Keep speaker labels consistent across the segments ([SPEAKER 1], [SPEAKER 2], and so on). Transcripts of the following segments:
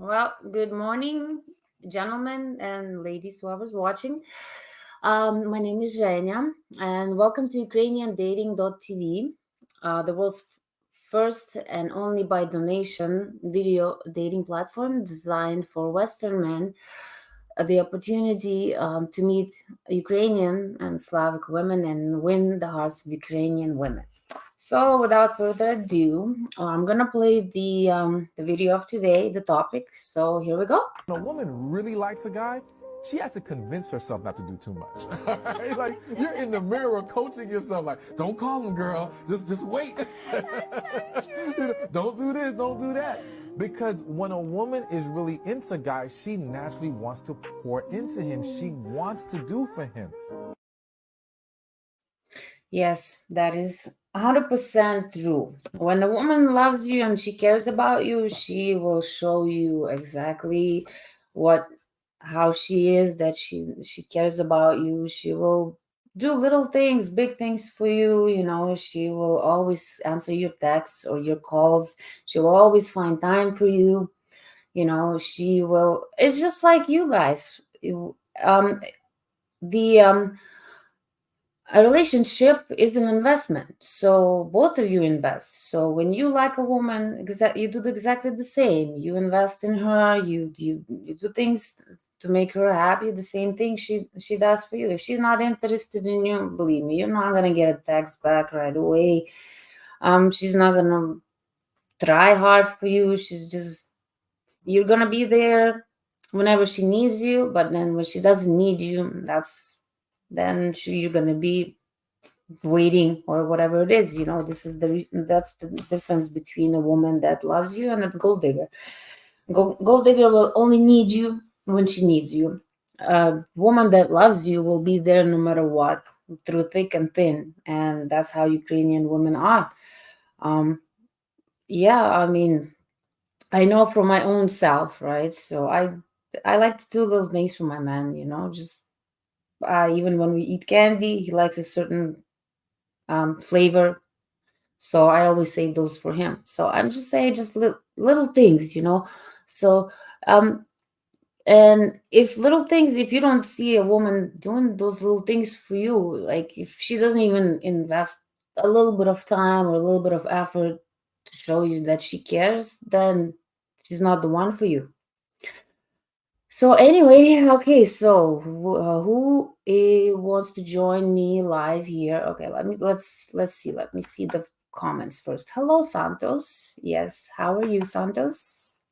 [SPEAKER 1] Well, good morning, gentlemen and ladies, whoever's watching. My name is Zhenya, and welcome to UkrainianDating.tv, the world's first and only by donation video dating platform designed for Western men. The opportunity to meet Ukrainian and Slavic women and win the hearts of Ukrainian women. So, without further ado, I'm gonna play the video of today, the topic. So here we go.
[SPEAKER 2] When a woman really likes a guy, she has to convince herself not to do too much. All right? Like you're in the mirror coaching yourself, like, don't call him, girl. Just wait. Don't do this, don't do that. Because when a woman is really into guys, she naturally wants to pour into him. She wants to do for him.
[SPEAKER 1] Yes, that is 100% true. When a woman loves you and she cares about you, she will show you exactly what how she is, that she cares about you. She will do little things, big things for you, she will always answer your texts or your calls. She will always find time for you. She will it's just like you guys. The a relationship is an investment, so both of you invest. So when you like a woman, you do exactly the same. You invest in her. You do things to make her happy. The same thing she does for you. If she's not interested in you, believe me, you're not gonna get a text back right away. She's not gonna try hard for you. You're gonna be there whenever she needs you, but then when she doesn't need you, you're gonna be waiting or whatever it is. That's the difference between a woman that loves you and a gold digger. Gold digger will only need you when she needs you. A woman that loves you will be there no matter what, through thick and thin, and that's how Ukrainian women are. Yeah, I mean, I know from my own self, right? So I like to do little things for my man, just even when we eat candy, he likes a certain flavor. So I always save those for him. So I'm just saying just little things. So um and if little things, if you don't see a woman doing those little things for you, like if she doesn't even invest a little bit of time or a little bit of effort to show you that she cares, then she's not the one for you. So anyway, okay, so who wants to join me live here? Okay, let's see. Let me see the comments first. Hello, Santos. Yes, how are you, Santos?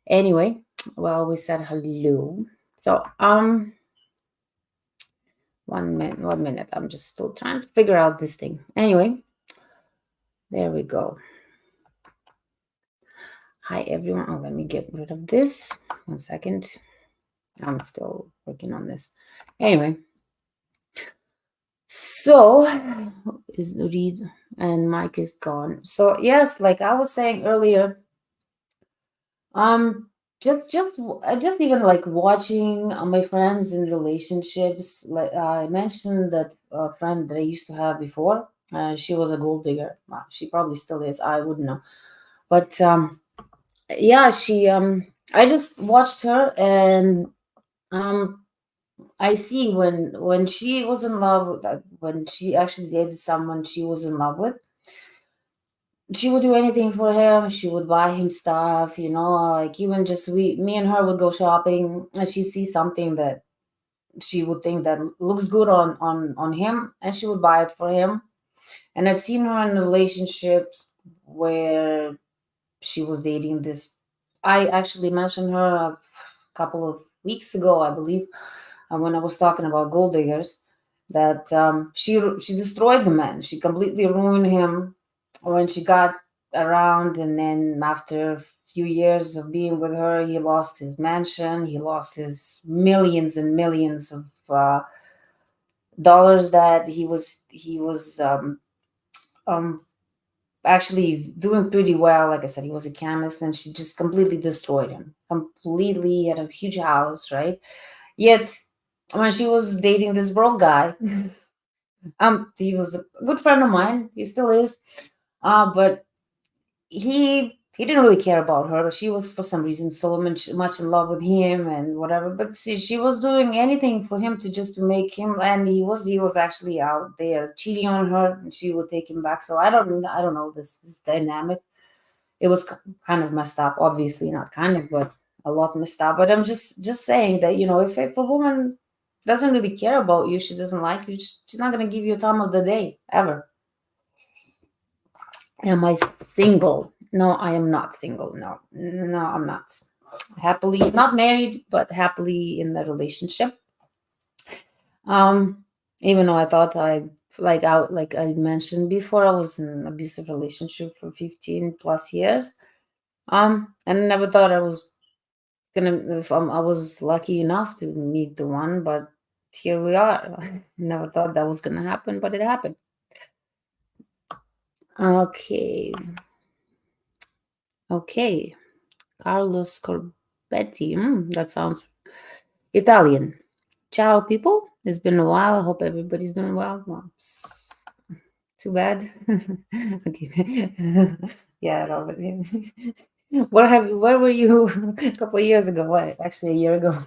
[SPEAKER 1] Anyway, well, we said hello. So 1 minute. I'm just still trying to figure out this thing. Anyway, there we go. Hi everyone. Oh, let me get rid of this. 1 second. I'm still working on this. Anyway. So is read and Mike is gone. So yes, like I was saying earlier, um, just even like watching my friends in relationships. Like I mentioned that friend that I used to have before. She was a gold digger. Well, she probably still is. I wouldn't know, but yeah, she I just watched her and um I see when she was in love with that, when she actually dated someone she was in love with, she would do anything for him. She would buy him stuff, like even just me and her would go shopping and she'd see something that she would think that looks good on him and she would buy it for him. And I've seen her in relationships where she was dating this. I actually mentioned her a couple of weeks ago, I believe, when I was talking about gold diggers, that she destroyed the man. She completely ruined him when she got around, and then after a few years of being with her, he lost his mansion. He lost his millions and millions of dollars that he was um, actually doing pretty well. Like I said, he was a chemist, and she just completely destroyed him. Completely, he had a huge house, right? Yet, when she was dating this broke guy, he was a good friend of mine. He still is, but he he didn't really care about her. She was for some reason so much in love with him and whatever. But see, she was doing anything for him to just to make him, and he was actually out there cheating on her, and she would take him back. So I don't know this dynamic. It was kind of messed up. Obviously, not kind of, but a lot messed up. But I'm just saying that if a woman doesn't really care about you, she doesn't like you, she's not gonna give you time of the day ever. Am I single? No, I am not single. No, no, I'm not. Happily, not married, but happily in the relationship. Um, Even though I thought like I mentioned before, I was in an abusive relationship for 15 plus years. And I never thought I was gonna, if I was lucky enough to meet the one, but here we are. Never thought that was gonna happen, but it happened. Okay, okay. Carlos Corbetti. That sounds Italian. Ciao, people. It's been a while. I hope everybody's doing well. Well, too bad. Okay. Yeah, Robert. Where were you a couple of years ago? What? Actually, a year ago.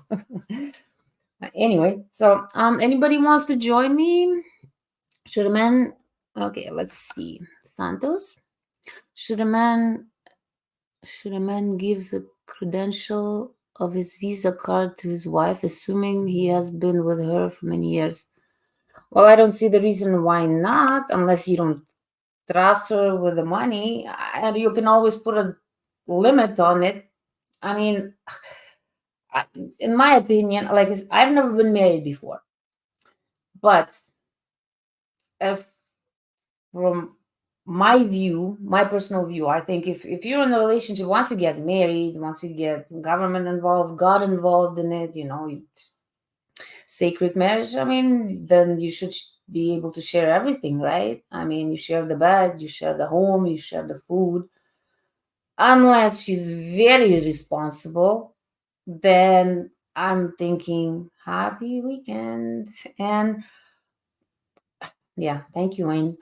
[SPEAKER 1] Anyway, so anybody wants to join me? Should a man? Okay, let's see. Santos. Should a man Should a man give the credential of his Visa card to his wife, assuming he has been with her for many years? Well, I don't see the reason why not, unless you don't trust her with the money, and you can always put a limit on it. I mean, I, in my opinion, like I've never been married before, but if from my view, my personal view, I think if you're in a relationship, once you get married, once you get government involved, God involved in it, it's sacred marriage. I mean, then you should be able to share everything, right? I mean, you share the bed, you share the home, you share the food. Unless she's very responsible, then I'm thinking happy weekend. And yeah, thank you, Wayne.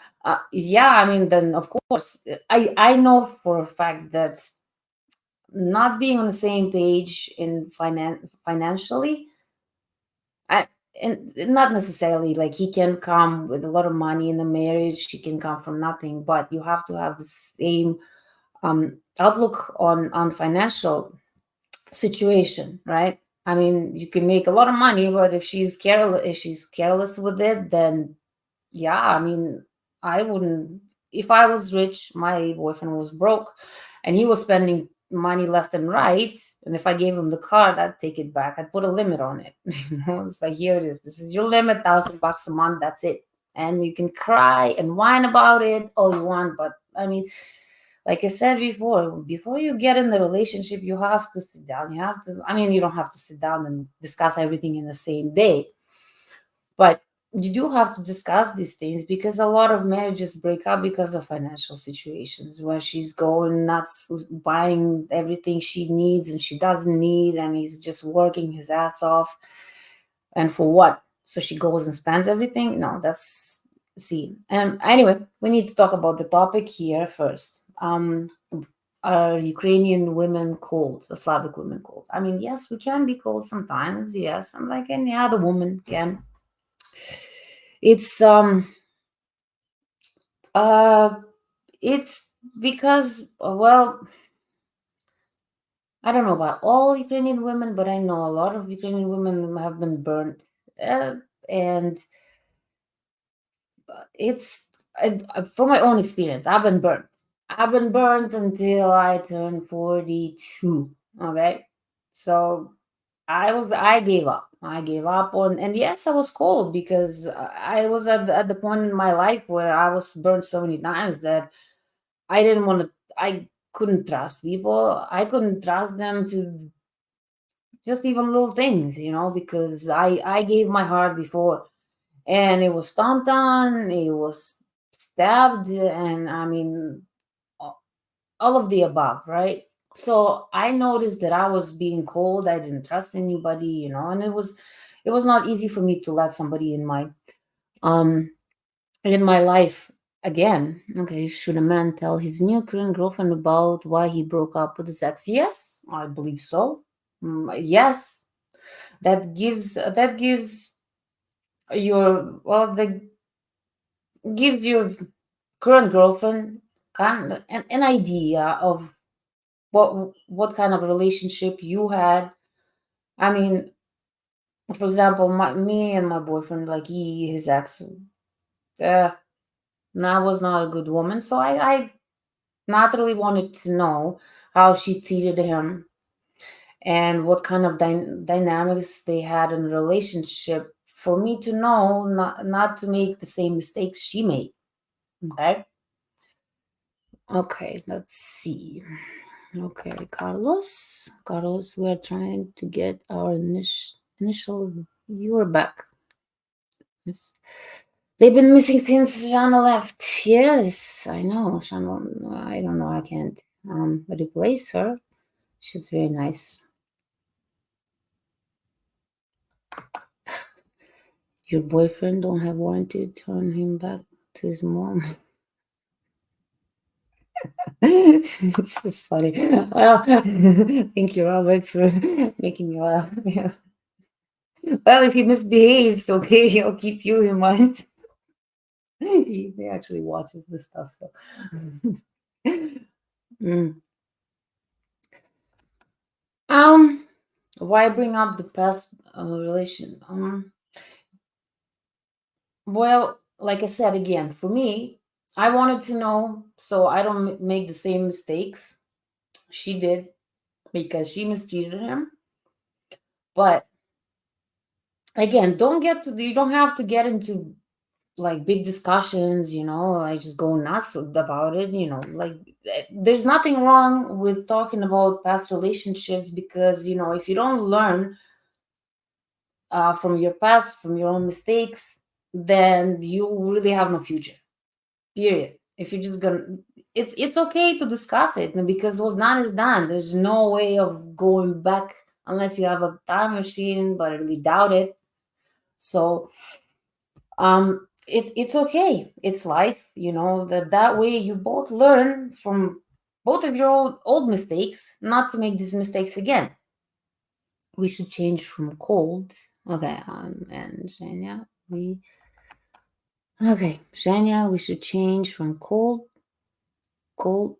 [SPEAKER 1] Yeah, I mean, then of course, I know for a fact that not being on the same page in financially, I and not necessarily like he can come with a lot of money in the marriage, she can come from nothing, but you have to have the same outlook on financial situation, right? I mean, you can make a lot of money, but if she's careless with it, then yeah, I mean, I wouldn't. If I was rich, my boyfriend was broke, and he was spending money left and right. And if I gave him the card, I'd take it back. I'd put a limit on it. It's like, here it is. This is your limit, $1,000 a month. That's it. And you can cry and whine about it all you want, but I mean, like I said before you get in the relationship, you have to sit down. You have to. I mean, you don't have to sit down and discuss everything in the same day, but you do have to discuss these things because a lot of marriages break up because of financial situations where she's going nuts buying everything she needs and she doesn't need, and he's just working his ass off. And for what? So she goes and spends everything? No, that's see. And anyway, we need to talk about the topic here first. Are Ukrainian women cold? Are Slavic women cold? I mean, yes, we can be cold sometimes. Yes, I'm like any other woman can. It's uh it's because well, I don't know about all Ukrainian women, but I know a lot of Ukrainian women have been burnt, and it's from my own experience. I've been burnt. I've been burnt until I turned 42. Okay, so I gave up. I gave up on, and yes, I was cold because I was at the point in my life where I was burnt so many times that I didn't want to. I couldn't trust people. I couldn't trust them to just even little things, because I gave my heart before, and it was stomped on, it was stabbed, and I mean all of the above, right? So I noticed that I was being cold. I didn't trust anybody, and it was not easy for me to let somebody um in my life Again, okay, should a man tell his new current girlfriend about why he broke up with his ex? Yes, I believe so. Yes, that gives that gives your current girlfriend an idea of what kind of relationship you had. I mean, for example, me and my boyfriend, like his ex, uh, I was not a good woman, so I naturally wanted to know how she treated him and what kind of dynamics they had in a relationship for me to know not to make the same mistakes she made. Okay. Okay, let's see. Okay, Carlos, we're trying to get our initial viewer back. Yes. They've been missing since Shana left. Yes, I know. Shana, I don't know. I can't replace her. She's very nice. Your boyfriend don't have warranty to turn him back to his mom. It's just funny. Well, thank you, Robert, for making me laugh. Yeah. Well, if he misbehaves, okay, I'll keep you in mind. He actually watches this stuff, so. Mm. Um, why bring up the past relation? Well, like I said again, for me, I wanted to know so I don't make the same mistakes she did because she mistreated him. But again, you don't have to get into like big discussions, like just go nuts about it, like there's nothing wrong with talking about past relationships because, if you don't learn from your past, from your own mistakes, then you really have no future. Period. If you're just gonna, it's okay to discuss it because what's done is done. There's no way of going back unless you have a time machine, but I really doubt it. So it's okay. It's life, that way you both learn from both of your old mistakes, not to make these mistakes again. We should change from cold. Okay, and Zhenya, we should change from cold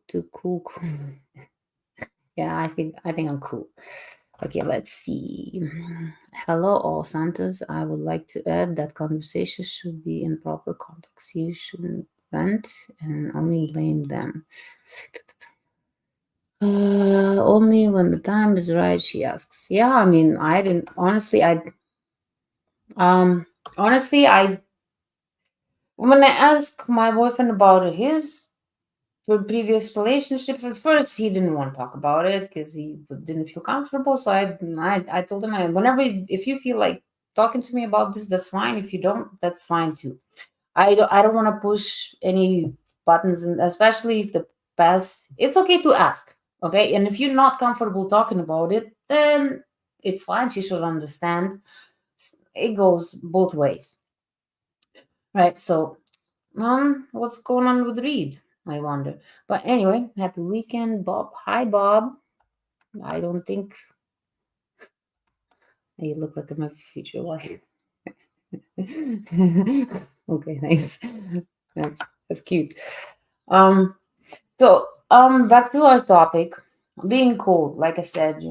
[SPEAKER 1] to cool. Yeah, I think I'm cool. Okay, let's see. Hello, all Santas. I would like to add that conversation should be in proper context. You shouldn't vent and only blame them. Only when the time is right, she asks. Yeah, I mean, I didn't um honestly, when I asked my boyfriend about his previous relationships, at first he didn't want to talk about it because he didn't feel comfortable. So I told him, if you feel like talking to me about this, that's fine. If you don't, that's fine too. I don't want to push any buttons, and especially if the past. It's okay to ask, okay. And if you're not comfortable talking about it, then it's fine. She should understand. It goes both ways, right? So what's going on with Reed? I wonder. But anyway, happy weekend, Bob. Hi, Bob. I don't think you look like my future wife. Okay, thanks. That's cute. Um, back to our topic, being cold. Like I said,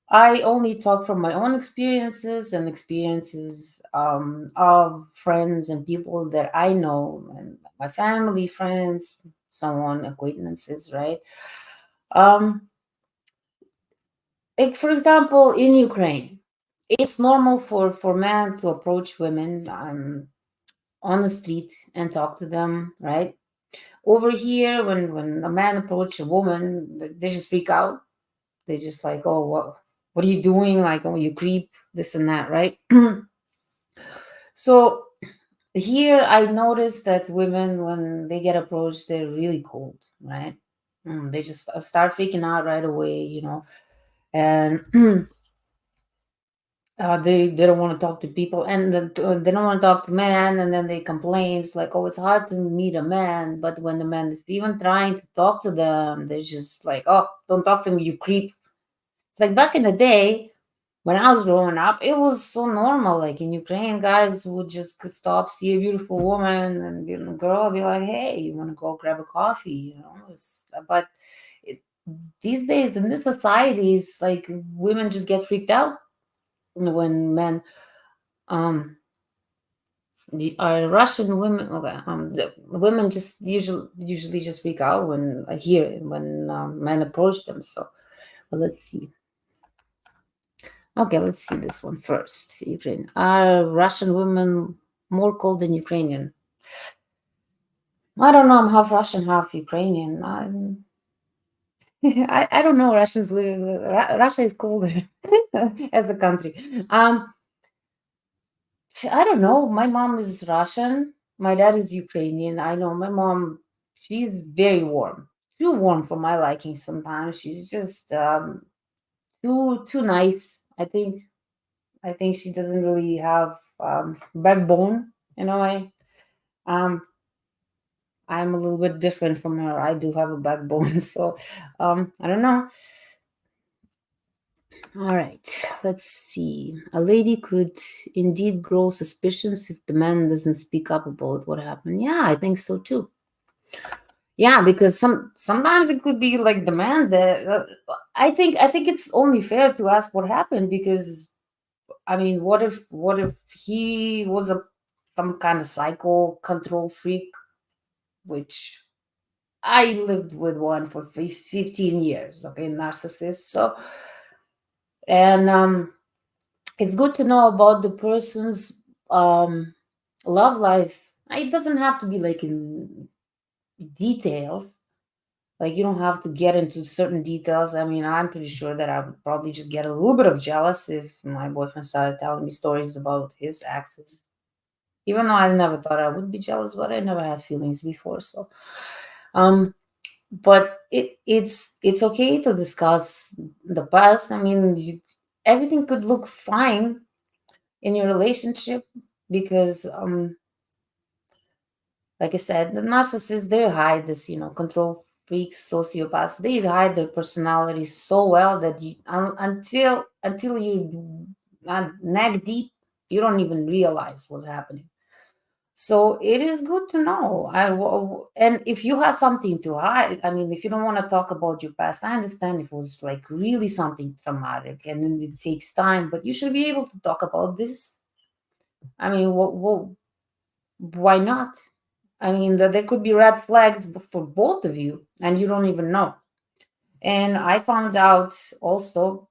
[SPEAKER 1] I only talk from my own experiences and experiences of friends and people that I know, and my family, friends, so on, acquaintances, right? Um, like for example, in Ukraine, it's normal for men to approach women on the street and talk to them, right? Over here, when a man approaches a woman, they just freak out. They just like, oh, what are you doing? Like, oh, you creep, this and that, right? So here I noticed that women, when they get approached, they're really cold, right? They just start freaking out right away, and They don't want to talk to people, and then they don't want to talk to men, and then they complain. It's like, oh, it's hard to meet a man, but when the man is even trying to talk to them, they're just like, oh, don't talk to me, you creep. It's like back in the day when I was growing up, it was so normal. Like in Ukraine, guys would just could stop, see a beautiful woman, and girl be like, hey, you want to go grab a coffee, but it, these days in this society, it's like women just get freaked out when men um Russian women. Okay, the women just usually just freak out when I hear it, when men approach them. So, well, let's see. Okay, let's see this one first. Ukraine. Are Russian women more cold than Ukrainian? I don't know. I'm half Russian, half Ukrainian. I don't know. Russia is colder as a country. I don't know. My mom is Russian. My dad is Ukrainian. I know my mom. She's very warm. Too warm for my liking. Sometimes she's just too nice. I think she doesn't really have backbone in a way. Um, I'm a little bit different from her. I do have a backbone, so I don't know. All right, let's see. A lady could indeed grow suspicions if the man doesn't speak up about what happened. Yeah, I think so too. Yeah, because sometimes it could be like the man that I think it's only fair to ask what happened because I mean, what if he was a some kind of psycho control freak, which I lived with one for 15 years, okay, narcissist. So, and it's good to know about the person's love life. It doesn't have to be like in details. Like you don't have to get into certain details. I mean, I'm pretty sure that I would probably just get a little bit of jealous if my boyfriend started telling me stories about his exes. Even though I never thought I would be jealous, but I never had feelings before. So, um, but it's okay to discuss the past. I mean, everything could look fine in your relationship because like I said, the narcissists, they hide this, control freaks, sociopaths, they hide their personalities so well that until you neck deep, you don't even realize what's happening. So it is good to know. And if you have something to hide, I mean, if you don't want to talk about your past, I understand if it was like really something traumatic and then it takes time, but you should be able to talk about this. I mean, why not? I mean, there could be red flags for both of you, and you don't even know. And I found out also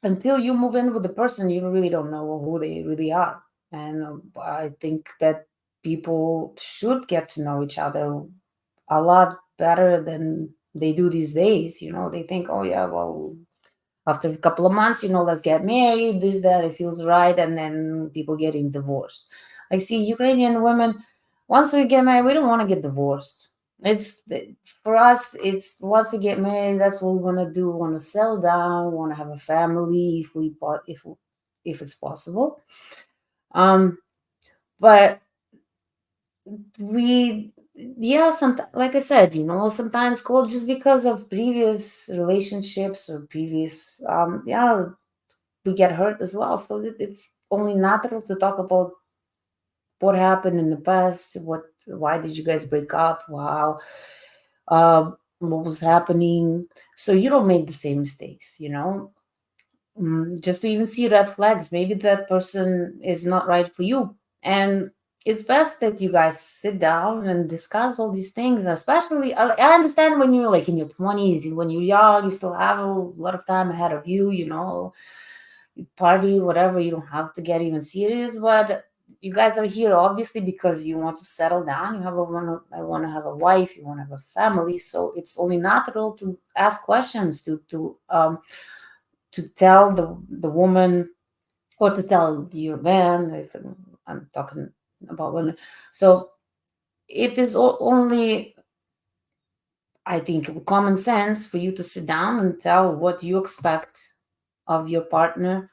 [SPEAKER 1] until you move in with the person, you really don't know who they really are. And I think that people should get to know each other a lot better than they do these days. They think, oh, yeah, well, after a couple of months, let's get married, this, that, it feels right. And then people getting divorced. I see Ukrainian women, once we get married, we don't want to get divorced. It's for us, it's once we get married, that's what we want to do. We want to settle down, want to have a family if it's possible. Um, but we yeah, some like I said, sometimes cold just because of previous relationships or previous yeah, we get hurt as well. So it's only natural to talk about what happened in the past, why did you guys break up, wow, what was happening, so you don't make the same mistakes. Just to even see red flags, maybe that person is not right for you. And it's best that you guys sit down and discuss all these things. Especially, I understand when you're like in your 20s, when you're young, you still have a lot of time ahead of you, you party, whatever, you don't have to get even serious. But you guys are here obviously because you want to settle down. I want to have a wife, you want to have a family. So it's only natural to ask questions, to tell the woman, or to tell your man, if I'm talking about women. So it is only, I think, common sense for you to sit down and tell what you expect of your partner,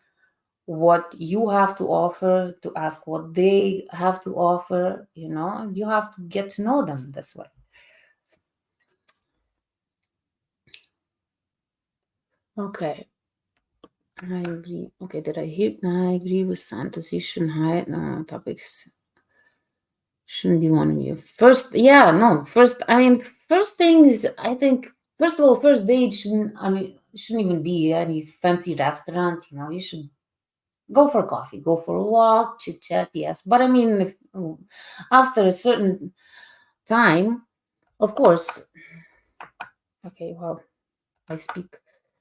[SPEAKER 1] what you have to offer, to ask what they have to offer. You have to get to know them this way. Okay, I agree. Okay, did I hear? I agree with Santos. You shouldn't hide topics. Shouldn't be one of you. First, yeah, no. First, I mean, first thing is, I think, first of all, first date shouldn't. I mean, shouldn't even be any fancy restaurant. You should go for coffee, go for a walk, chit chat. Yes, but I mean, after a certain time, of course. Okay, well, I speak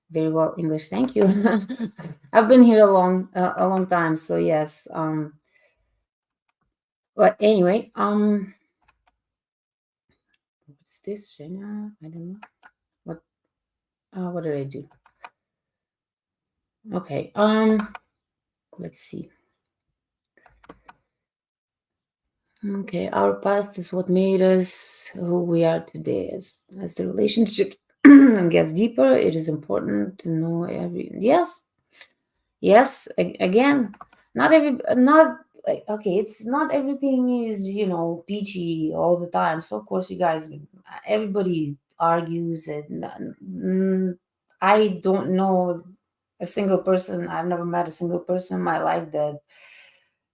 [SPEAKER 1] very well English. Thank you. I've been here a long time, so yes. But anyway, what's this, Jenna? I don't know. What did I do? Okay. Let's see. Okay, our past is what made us who we are today. As the relationship gets deeper, it is important to know every. Yes. Again, not like, okay. It's not everything is peachy all the time. So of course, you guys, everybody argues, and I don't know a single person. I've never met a single person in my life that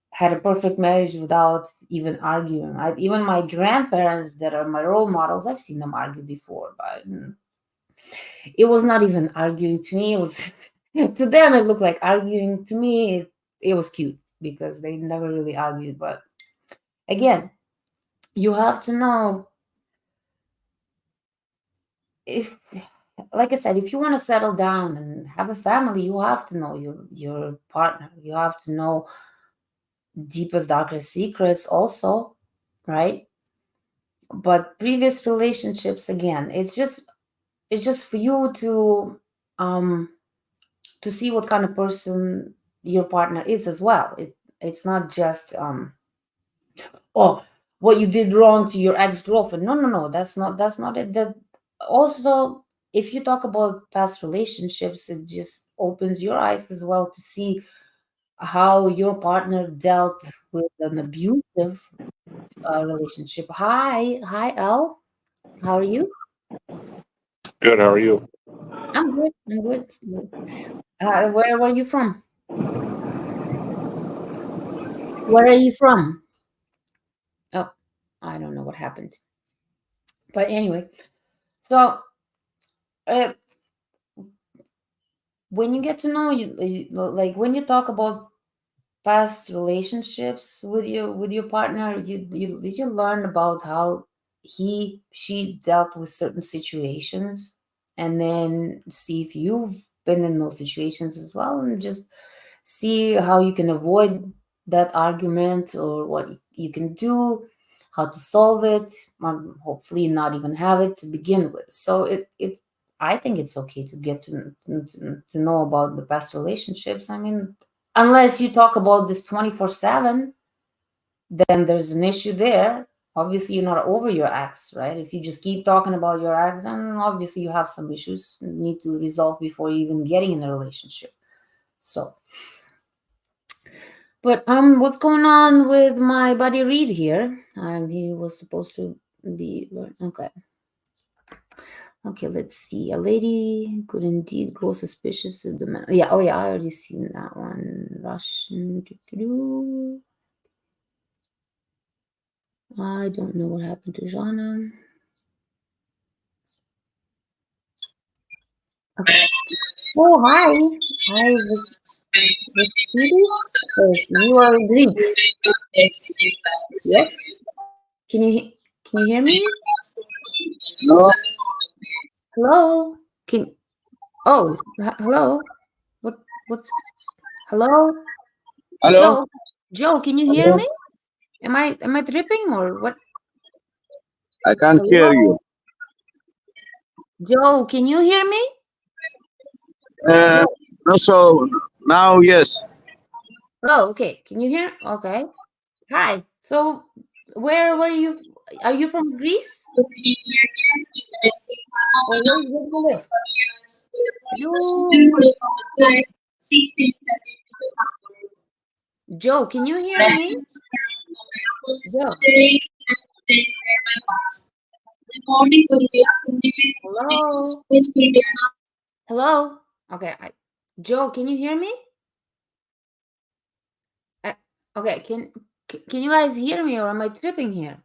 [SPEAKER 1] had a perfect marriage without even arguing. Even my grandparents, that are my role models, I've seen them argue before, but it was not even arguing to me. It was to them it looked like arguing. To me, it was cute because they never really argued. But again, you have to know, if, like I said, if you want to settle down and have a family, you have to know your partner. You have to know deepest, darkest secrets also, right? But previous relationships, again, it's just for you to see what kind of person your partner is as well. It's not just oh, what you did wrong to your ex-girlfriend. No, that's not it. That also, if you talk about past relationships, it just opens your eyes as well to see how your partner dealt with an abusive relationship. Hi, Elle. How are you?
[SPEAKER 3] Good. How are you?
[SPEAKER 1] I'm good. I'm good. Where are you from? Where are you from? Oh, I don't know what happened. But anyway, so uh, when you get to know like when you talk about past relationships with your partner, you learn about how she dealt with certain situations, and then see if you've been in those situations as well, and just see how you can avoid that argument, or what you can do, how to solve it, hopefully not even have it to begin with. So it I think it's okay to get to know about the past relationships. I mean, unless you talk about this 24/7, then there's an issue there. Obviously, you're not over your ex, right? If you just keep talking about your ex, then obviously you have some issues you need to resolve before you even getting in a relationship. So, but what's going on with my buddy Reed here? He was supposed to be okay. Okay, let's see. A lady could indeed grow suspicious of the man. Yeah, oh yeah, I already seen that one. Russian. I don't know what happened to Jana. Okay. Oh, hi. Hi, Vasilis. You are Greek. Yes? Can you can you hear me?
[SPEAKER 4] No,
[SPEAKER 1] Hello? Can hello? What's hello?
[SPEAKER 4] hello,
[SPEAKER 1] Joe, can you hear
[SPEAKER 4] hello.
[SPEAKER 1] me? Am I tripping or what?
[SPEAKER 4] I can't hear
[SPEAKER 1] Hello?
[SPEAKER 4] you.
[SPEAKER 1] Joe, can you hear me?
[SPEAKER 4] Uh,
[SPEAKER 1] Joe.
[SPEAKER 4] no, so now, yes.
[SPEAKER 1] Oh, okay. Can you hear? Okay. Hi. So where were you? Are you from Greece? Or where do you live? You Joe, can you hear me? Joe. Hello. Hello. Okay. Joe, can you hear me? Uh, okay. Can you guys hear me, or am I tripping here?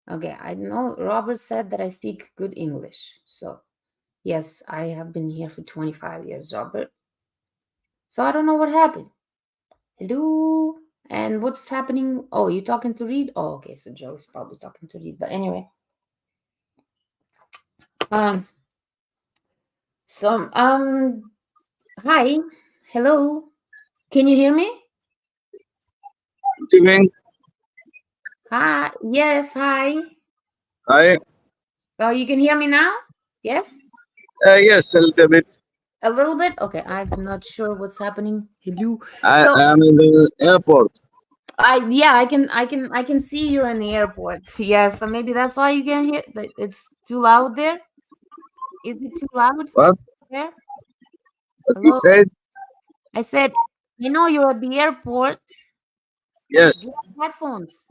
[SPEAKER 1] Okay. I know Robert said that I speak good English, so yes, I have been here for 25 years, Robert. So I don't know what happened. Hello. And what's happening? Oh, you talking to Reed? Oh, okay. So Joe is probably talking to Reed. But anyway, um, so hi, hello. Can you hear me?
[SPEAKER 4] Good evening.
[SPEAKER 1] Hi. Yes. Hi.
[SPEAKER 4] Hi.
[SPEAKER 1] Oh, you can hear me now? Yes.
[SPEAKER 4] Yes, a little bit.
[SPEAKER 1] A little bit. Okay. I'm not sure what's happening. Hello.
[SPEAKER 4] I
[SPEAKER 1] So
[SPEAKER 4] am in the airport.
[SPEAKER 1] I can see you're in the airport. Yes. So maybe that's why you can't hear. It's too loud there. Is it too loud
[SPEAKER 4] What?
[SPEAKER 1] there?
[SPEAKER 4] What you
[SPEAKER 1] Hello.
[SPEAKER 4] said?
[SPEAKER 1] I said, I know you're at the airport. Do
[SPEAKER 4] Yes.
[SPEAKER 1] you have headphones?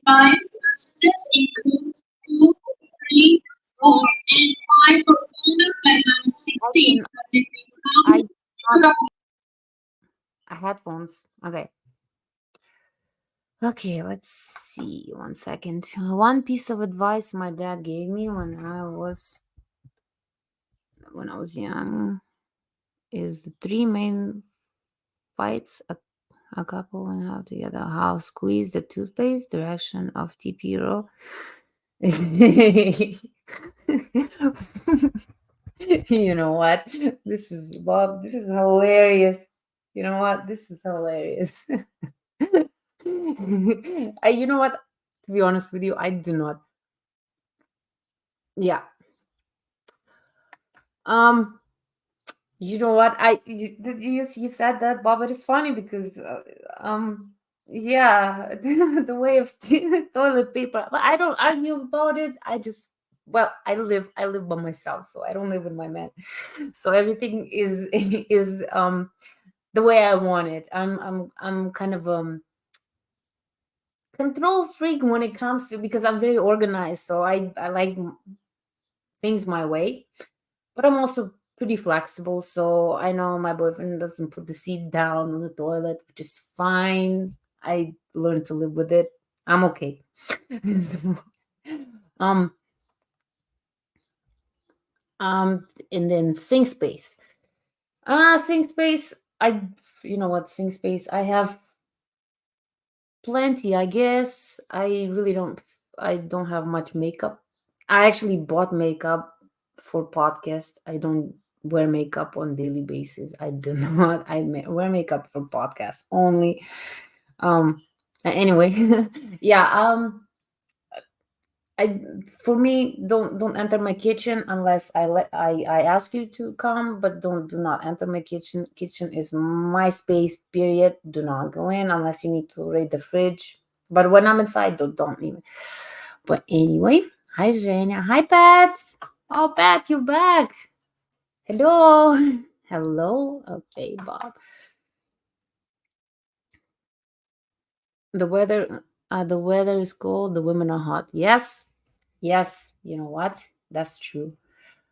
[SPEAKER 1] I can. I not headphones. Okay. Okay. Let's see. One second. One piece of advice my dad gave me when I was young is the three main fights a couple went out together: how squeeze the toothpaste, direction of TP roll. You know what? This is Bob. This is hilarious. You know what? This is hilarious. You know what? To be honest with you, I do not. Yeah. Um. You know what? You said that, Bob. It is funny because yeah, the way of toilet paper. But I don't argue about it. I just I live by myself, so I don't live with my man. So everything is is the way I want it. I'm kind of control freak when it comes to, because I'm very organized, so I like things my way. But I'm also pretty flexible, so I know my boyfriend doesn't put the seat down on the toilet, which is fine. I learned to live with it. I'm okay. um and then sink space. Sink space. You know what, sink space. I have plenty, I guess. I don't have much makeup. I actually bought makeup for podcast. I don't wear makeup on daily basis. I do not. Wear makeup for podcast only. Um anyway, yeah, I for me, don't enter my kitchen unless I ask you to come, but do not enter my kitchen. Kitchen is my space. Period. Do not go in unless you need to raid the fridge. But when I'm inside, don't even. But anyway, hi Zhenya. Hi Pat. Oh Pat, you're back. Hello. Hello. Okay, Bob. The weather is cold. The women are hot. Yes. Yes. You know what? That's true.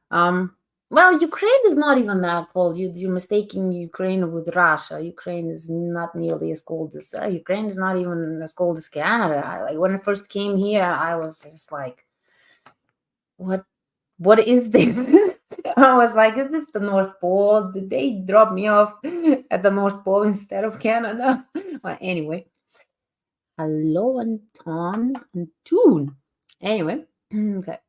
[SPEAKER 1] Um, well, Ukraine is not even that cold. You're mistaking Ukraine with Russia. Ukraine is not nearly as cold as Ukraine is not even as cold as Canada. Like when I first came here, I was just like, what? What is this? I was like, is this the North Pole? Did they drop me off at the North Pole instead of Canada? Well, anyway, hello, Anton and Tune. Anyway, okay.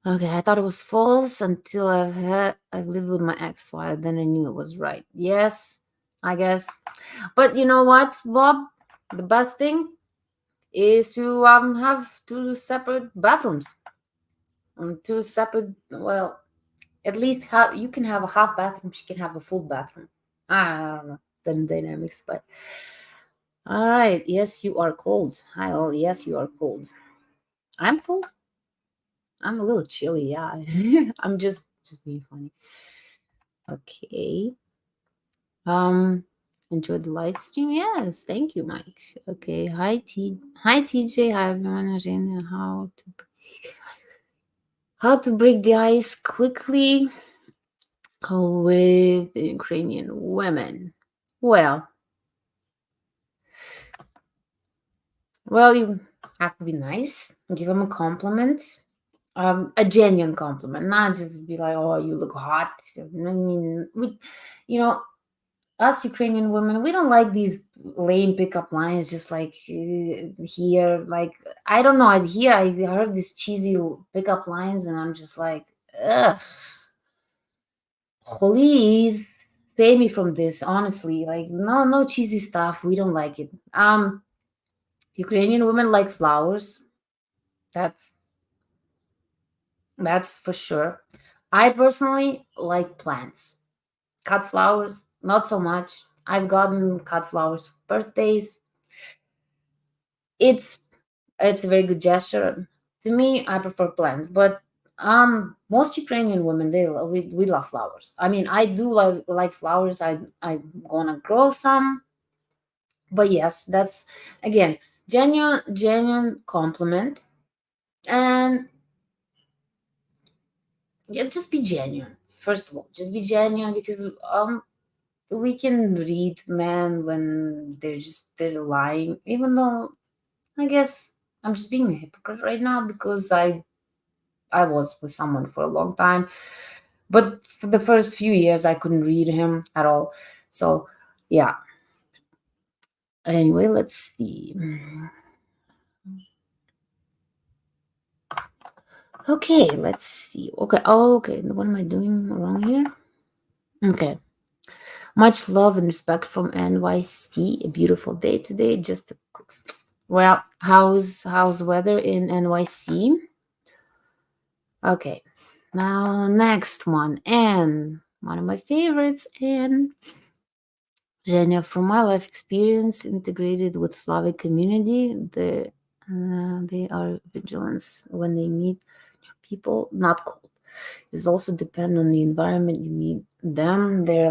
[SPEAKER 1] Okay, I thought it was false until I lived with my ex-wife. Then I knew it was right. Yes, I guess. But you know what, Bob? The best thing is to have two separate bathrooms. Two separate. Well, at least you can have a half bathroom. She can have a full bathroom. I don't know the dynamics, but all right. Yes, you are cold. Hi, all. Yes, you are cold. I'm cold. I'm a little chilly. Yeah, I'm just being funny. Okay. Um, enjoy the live stream. Yes, thank you, Mike. Okay. Hi TJ. Hi everyone. Irene. How to break the ice quickly with Ukrainian women. Well, you have to be nice. Give them a compliment. A genuine compliment, not just be like, "Oh, you look hot." I mean, you know, us Ukrainian women, we don't like these lame pickup lines. Just like here, like I don't know. Here, I heard these cheesy pickup lines, and I'm just like, ugh, please save me from this. Honestly, like no cheesy stuff. We don't like it. Ukrainian women like flowers. That's that's for sure. I personally like plants. Cut flowers, not so much. I've gotten cut flowers for birthdays. It's it's a very good gesture. To me, I prefer plants, but most Ukrainian women we love flowers. I mean, I do like flowers. I'm gonna grow some, but yes, that's again genuine compliment, and yeah, just be genuine. First of all, just be genuine because we can read men when they're lying, even though I guess I'm just being a hypocrite right now because I was with someone for a long time, but for the first few years I couldn't read him at all. So yeah. Anyway, let's see. Okay, let's see. Okay, okay. What am I doing wrong here? Okay. Much love and respect from NYC. A beautiful day today. Just a quick. Well, how's weather in NYC? Okay. Now next one, and one of my favorites, and Zhenya, from my life experience, integrated with Slavic community, they are vigilant when they meet people, not cold. It also depend on the environment you meet them, their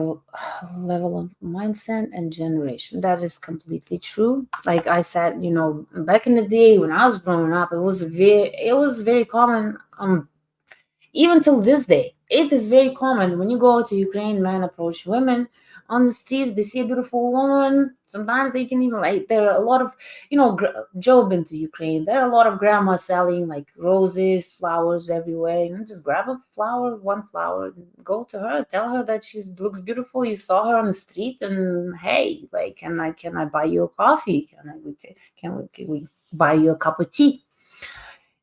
[SPEAKER 1] level of mindset and generation. That is completely true. Like I said, back in the day when I was growing up, it was very common. Even till this day, it is very common when you go to Ukraine, men approach women on the streets. They see a beautiful woman. Sometimes they can even like. There are a lot of, Joe been to Ukraine. There are a lot of grandmas selling like roses, flowers everywhere. Just grab a flower, one flower, and go to her, tell her that she looks beautiful. You saw her on the street, and hey, like, can I buy you a coffee? Can we buy you a cup of tea?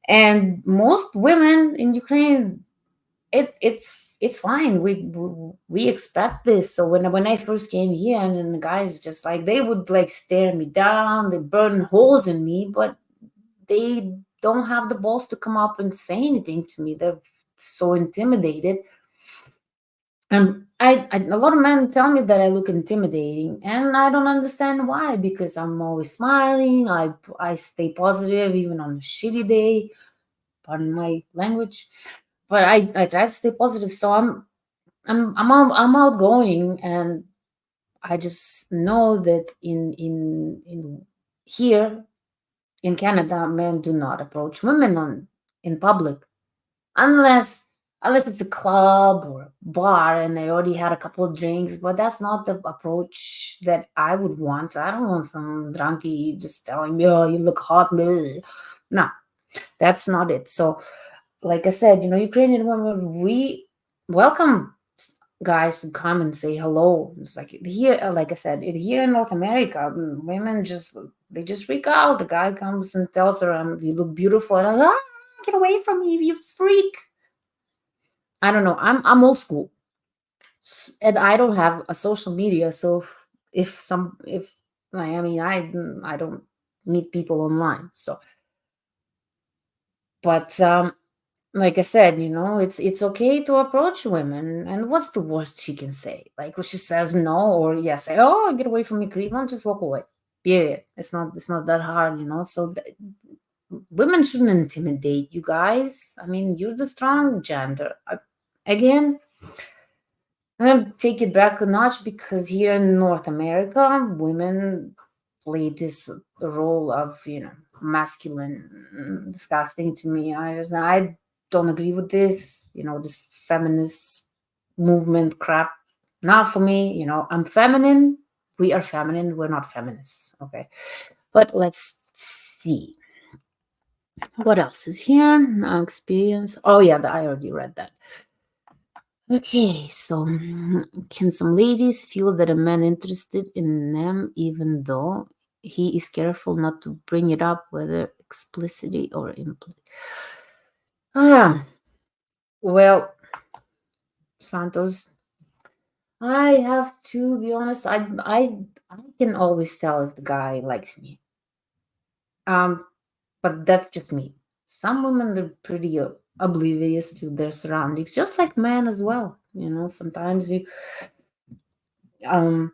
[SPEAKER 1] And most women in Ukraine, it's fine. We expect this. So when I first came here, and then the guys just like they would like stare me down, they burn holes in me, but they don't have the balls to come up and say anything to me. They're so intimidated. And a lot of men tell me that I look intimidating, and I don't understand why. Because I'm always smiling. I stay positive even on a shitty day. Pardon my language, but I try to stay positive. So I'm outgoing, and I just know that in here in Canada, men do not approach women in public unless it's a club or a bar and they already had a couple of drinks. But that's not the approach that I would want. I don't want some drunkie just telling me, "Oh, you look hot." Bleh. No, that's not it. So, like I said, Ukrainian women, we welcome guys to come and say hello. It's like here, like I said, here in North America, women just freak out. The guy comes and tells her, "You look beautiful," and I'm like, "Ah, get away from me, you freak!" I don't know. I'm old school, and I don't have a social media. So if I mean I don't meet people online. So, but like I said, it's okay to approach women, and what's the worst she can say? Like, if she says no or yes, say, "Oh, get away from me, creep," well, just walk away. Period. It's not that hard. So women shouldn't intimidate you guys. I mean, you're the strong gender. Again, I'm gonna take it back a notch because here in North America, women play this role of masculine, disgusting to me. I don't agree with this. This feminist movement crap. Not for me. I'm feminine. We are feminine. We're not feminists. Okay, but let's see what else is here. Now experience. Oh yeah, I already read that. Okay, so can some ladies feel that a man interested in them even though he is careful not to bring it up, whether explicitly or implicitly? Ah, well, Santos, I have to be honest. I can always tell if the guy likes me. Um, but that's just me. Some women are pretty oblivious to their surroundings, just like men as well. Sometimes um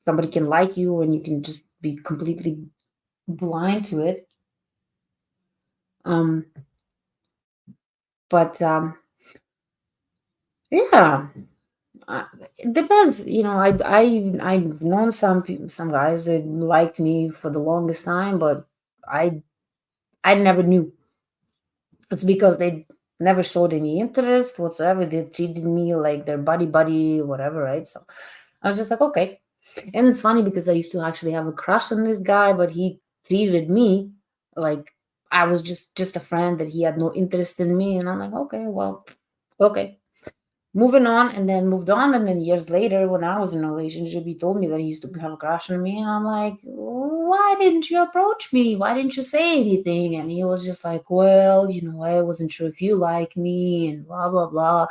[SPEAKER 1] somebody can like you and you can just be completely blind to it. Um, but yeah, uh, it depends. I've known some guys that liked me for the longest time, but I I never knew. It's because they never showed any interest whatsoever. They treated me like their buddy, whatever, right? So I was just like, okay. And it's funny because I used to actually have a crush on this guy, but he treated me like I was just a friend that he had no interest in me. And I'm like, okay, well, okay. Moving on, and then moved on, and then years later, when I was in a relationship, he told me that he used to have a crush on me, and I'm like, why didn't you approach me? Why didn't you say anything? And he was just like, well, I wasn't sure if you like me, and blah blah blah.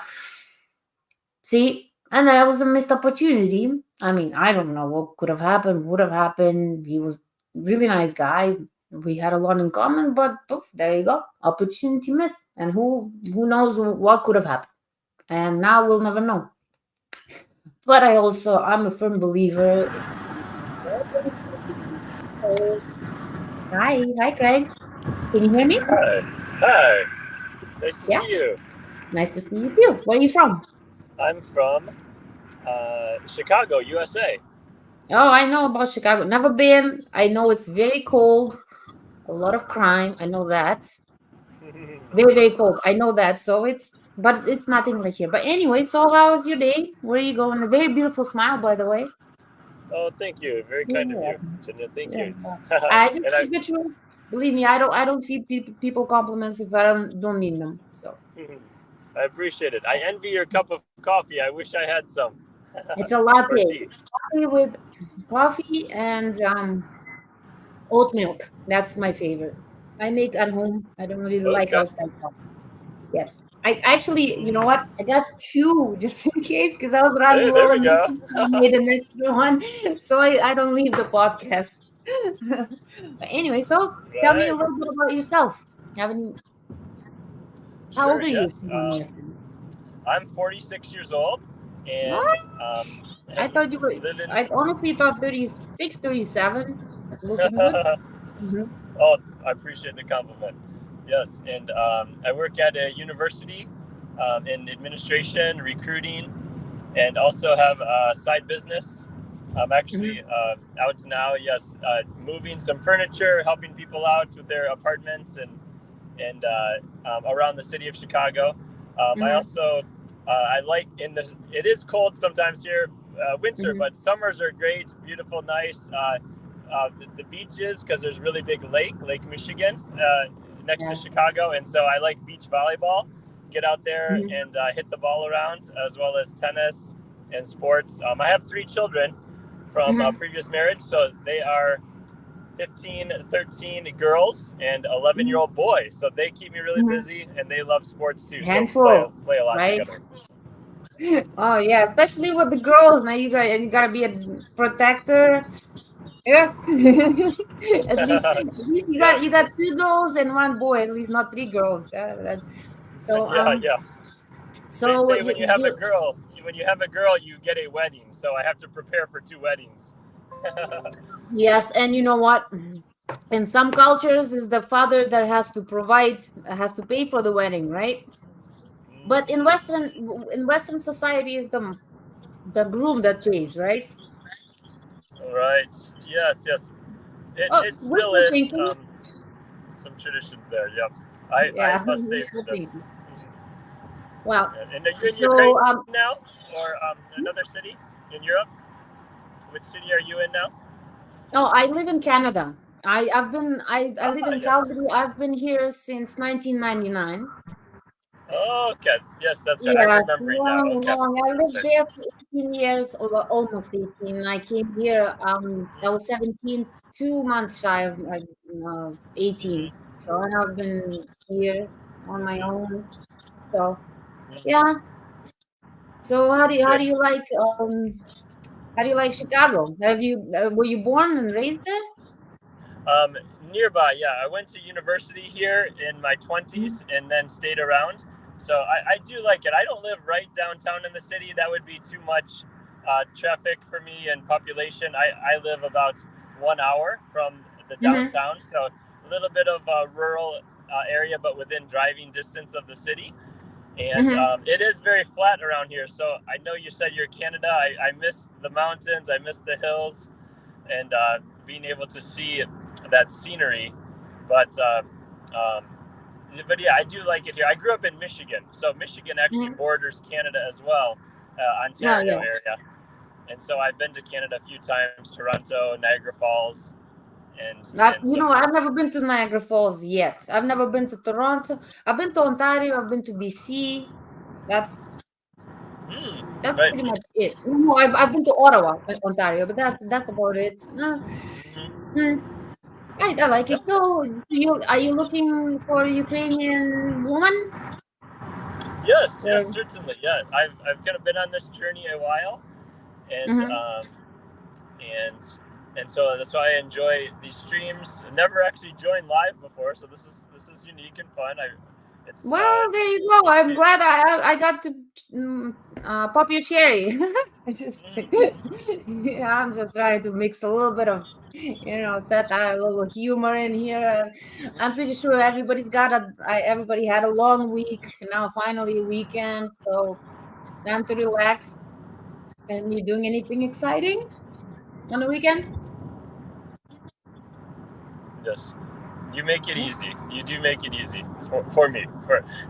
[SPEAKER 1] See, and that was a missed opportunity. I mean, I don't know what could have happened, would have happened. He was really nice guy. We had a lot in common, but poof, there you go, opportunity missed. And who knows what could have happened? And now we'll never know. But I'm a firm believer. So, hi, Craig. Can you hear me?
[SPEAKER 5] Hi. Hi. Nice to
[SPEAKER 1] Yeah,
[SPEAKER 5] see you.
[SPEAKER 1] nice to see you too. Where are you from?
[SPEAKER 5] I'm from Chicago, USA.
[SPEAKER 1] Oh, I know about Chicago. Never been. I know it's very cold, a lot of crime. I know that. Very, very cold. I know that. But it's nothing like here. But anyway, so how was your day? Where are you going? A very beautiful smile, by the way.
[SPEAKER 5] Oh, thank you. Very kind of
[SPEAKER 1] Yeah,
[SPEAKER 5] you, Jenya. Thank
[SPEAKER 1] yeah.
[SPEAKER 5] you.
[SPEAKER 1] I just
[SPEAKER 5] and
[SPEAKER 1] keep it true. Believe me, I don't feed people compliments if I don't mean them. So
[SPEAKER 5] I appreciate it. I envy your cup of coffee. I wish I had some.
[SPEAKER 1] it's a
[SPEAKER 5] or
[SPEAKER 1] latte.
[SPEAKER 5] tea.
[SPEAKER 1] Coffee with coffee and oat milk. That's my favorite. I make at home. I don't really like
[SPEAKER 5] Okay.
[SPEAKER 1] outside coffee. Yes. I actually, you know what? I got two just in case because I was running
[SPEAKER 5] Hey, there
[SPEAKER 1] low
[SPEAKER 5] we
[SPEAKER 1] on
[SPEAKER 5] go.
[SPEAKER 1] milk. I made an extra one so I don't leave the podcast. But anyway, so tell me a
[SPEAKER 5] Nice.
[SPEAKER 1] little bit about yourself. Haven't How old
[SPEAKER 5] Sure,
[SPEAKER 1] are you?
[SPEAKER 5] yes.
[SPEAKER 1] If you don't mind me asking?
[SPEAKER 5] I'm 46 years old and
[SPEAKER 1] What? I thought you were.
[SPEAKER 5] live in.
[SPEAKER 1] I honestly thought 36, 37. Looking good. Hmm.
[SPEAKER 5] Oh, I appreciate the compliment. Yes, and I work at a university in administration, recruiting, and also have a side business. I'm actually
[SPEAKER 1] Hmm.
[SPEAKER 5] out now, yes, moving some furniture, helping people out with their apartments and around the city of Chicago. I
[SPEAKER 1] Hmm.
[SPEAKER 5] also I like in the it is cold sometimes here, winter,
[SPEAKER 1] Hmm.
[SPEAKER 5] but summers are great, beautiful, nice. The beaches because there's really big Lake Michigan next to
[SPEAKER 1] Yeah.
[SPEAKER 5] Chicago, and so I like beach volleyball. Get out there
[SPEAKER 1] Hmm.
[SPEAKER 5] and hit the ball around, as well as tennis and sports. I have 3 children from a
[SPEAKER 1] Hmm.
[SPEAKER 5] previous marriage, so they are 15, 13 girls and 11-year-old boy. So they keep me really
[SPEAKER 1] Hmm.
[SPEAKER 5] busy, and they love sports too. So we
[SPEAKER 1] Handful,
[SPEAKER 5] play a lot
[SPEAKER 1] right?
[SPEAKER 5] together.
[SPEAKER 1] Oh yeah, especially with the girls. Now you gotta be a protector. Yeah. At least you got
[SPEAKER 5] Yes.
[SPEAKER 1] 2 girls and 1 boy. At least not 3 girls. So
[SPEAKER 5] Yeah, yeah. They
[SPEAKER 1] so
[SPEAKER 5] say
[SPEAKER 1] you, you
[SPEAKER 5] when you have a girl, you get a wedding. So I have to prepare for 2 weddings.
[SPEAKER 1] yes, and you know what? In some cultures, is the father that has to provide, has to pay for the wedding, right? But in
[SPEAKER 5] Mm-hmm.
[SPEAKER 1] Western society, is the the groom that pays, right?
[SPEAKER 5] Right. Yes. Yes.
[SPEAKER 1] Oh,
[SPEAKER 5] It still
[SPEAKER 1] wishful
[SPEAKER 5] is.
[SPEAKER 1] thinking.
[SPEAKER 5] Some traditions there. Yep. I
[SPEAKER 1] Yeah,
[SPEAKER 5] must say
[SPEAKER 1] wishful
[SPEAKER 5] this.
[SPEAKER 1] thinking. Well,
[SPEAKER 5] And are you in Ukraine
[SPEAKER 1] so
[SPEAKER 5] now, or another city in Europe? Which city are you in now?
[SPEAKER 1] oh, I live in Canada. I live
[SPEAKER 5] Ah,
[SPEAKER 1] in
[SPEAKER 5] yes.
[SPEAKER 1] Calgary. I've been here since 1999.
[SPEAKER 5] Oh, okay. Yes, that's right. I'm
[SPEAKER 1] Yeah,
[SPEAKER 5] remembering now.
[SPEAKER 1] long,
[SPEAKER 5] Okay,
[SPEAKER 1] long. I
[SPEAKER 5] that's
[SPEAKER 1] lived
[SPEAKER 5] right.
[SPEAKER 1] there for 18 years, or almost 18. I came here, I was 17, 2 months shy of 18.
[SPEAKER 5] Mm-hmm.
[SPEAKER 1] So and I've been here on my own. So yeah.
[SPEAKER 5] Mm-hmm.
[SPEAKER 1] So
[SPEAKER 5] Okay.
[SPEAKER 1] how do you like Chicago? Have you were you born and raised there?
[SPEAKER 5] Um, Nearby, yeah. I went to university here in my
[SPEAKER 1] Mhm.
[SPEAKER 5] 20s and then stayed around. So I do like it. I don't live right downtown in the city. That would be too much traffic for me and population. I live about 1 hour from the
[SPEAKER 1] Mhm.
[SPEAKER 5] downtown. So a little bit of a rural area, but within driving distance of the city. And
[SPEAKER 1] Mhm.
[SPEAKER 5] it is very flat around here. So I know you said you're Canada. I miss the mountains. I miss the hills and being able to see that scenery. But um, but yeah, I do like it here. I grew up in Michigan, so Michigan actually
[SPEAKER 1] Mhm.
[SPEAKER 5] borders Canada as well,
[SPEAKER 1] Oh
[SPEAKER 5] Ontario
[SPEAKER 1] yeah.
[SPEAKER 5] area, and so I've been to Canada a few times, Toronto, Niagara Falls, and some.
[SPEAKER 1] I've never been to Niagara Falls yet. I've never been to Toronto. I've been to Ontario. I've been to BC. That's that's
[SPEAKER 5] Right.
[SPEAKER 1] pretty much it. No, I've been to Ottawa, Ontario, but that's about it.
[SPEAKER 5] Mm-hmm.
[SPEAKER 1] Hmm, I like it.
[SPEAKER 5] Yes.
[SPEAKER 1] So, are you looking for a Ukrainian woman?
[SPEAKER 5] Yes. Yes.
[SPEAKER 1] Or
[SPEAKER 5] Certainly. Yeah. I've kind of been on this journey a while, and
[SPEAKER 1] Mhm.
[SPEAKER 5] and and so that's why I enjoy these streams. I never actually joined live before, so this is unique and fun. It's
[SPEAKER 1] Well, there you go. I'm
[SPEAKER 5] it,
[SPEAKER 1] glad I got to pop your cherry. I just yeah, I'm just trying to mix a little bit of satire, a little humor in here. I'm pretty sure everybody had a long week. Now finally a weekend, so time to relax. And you doing anything exciting on the weekend?
[SPEAKER 5] yes, you make it easy. You do make it easy for me.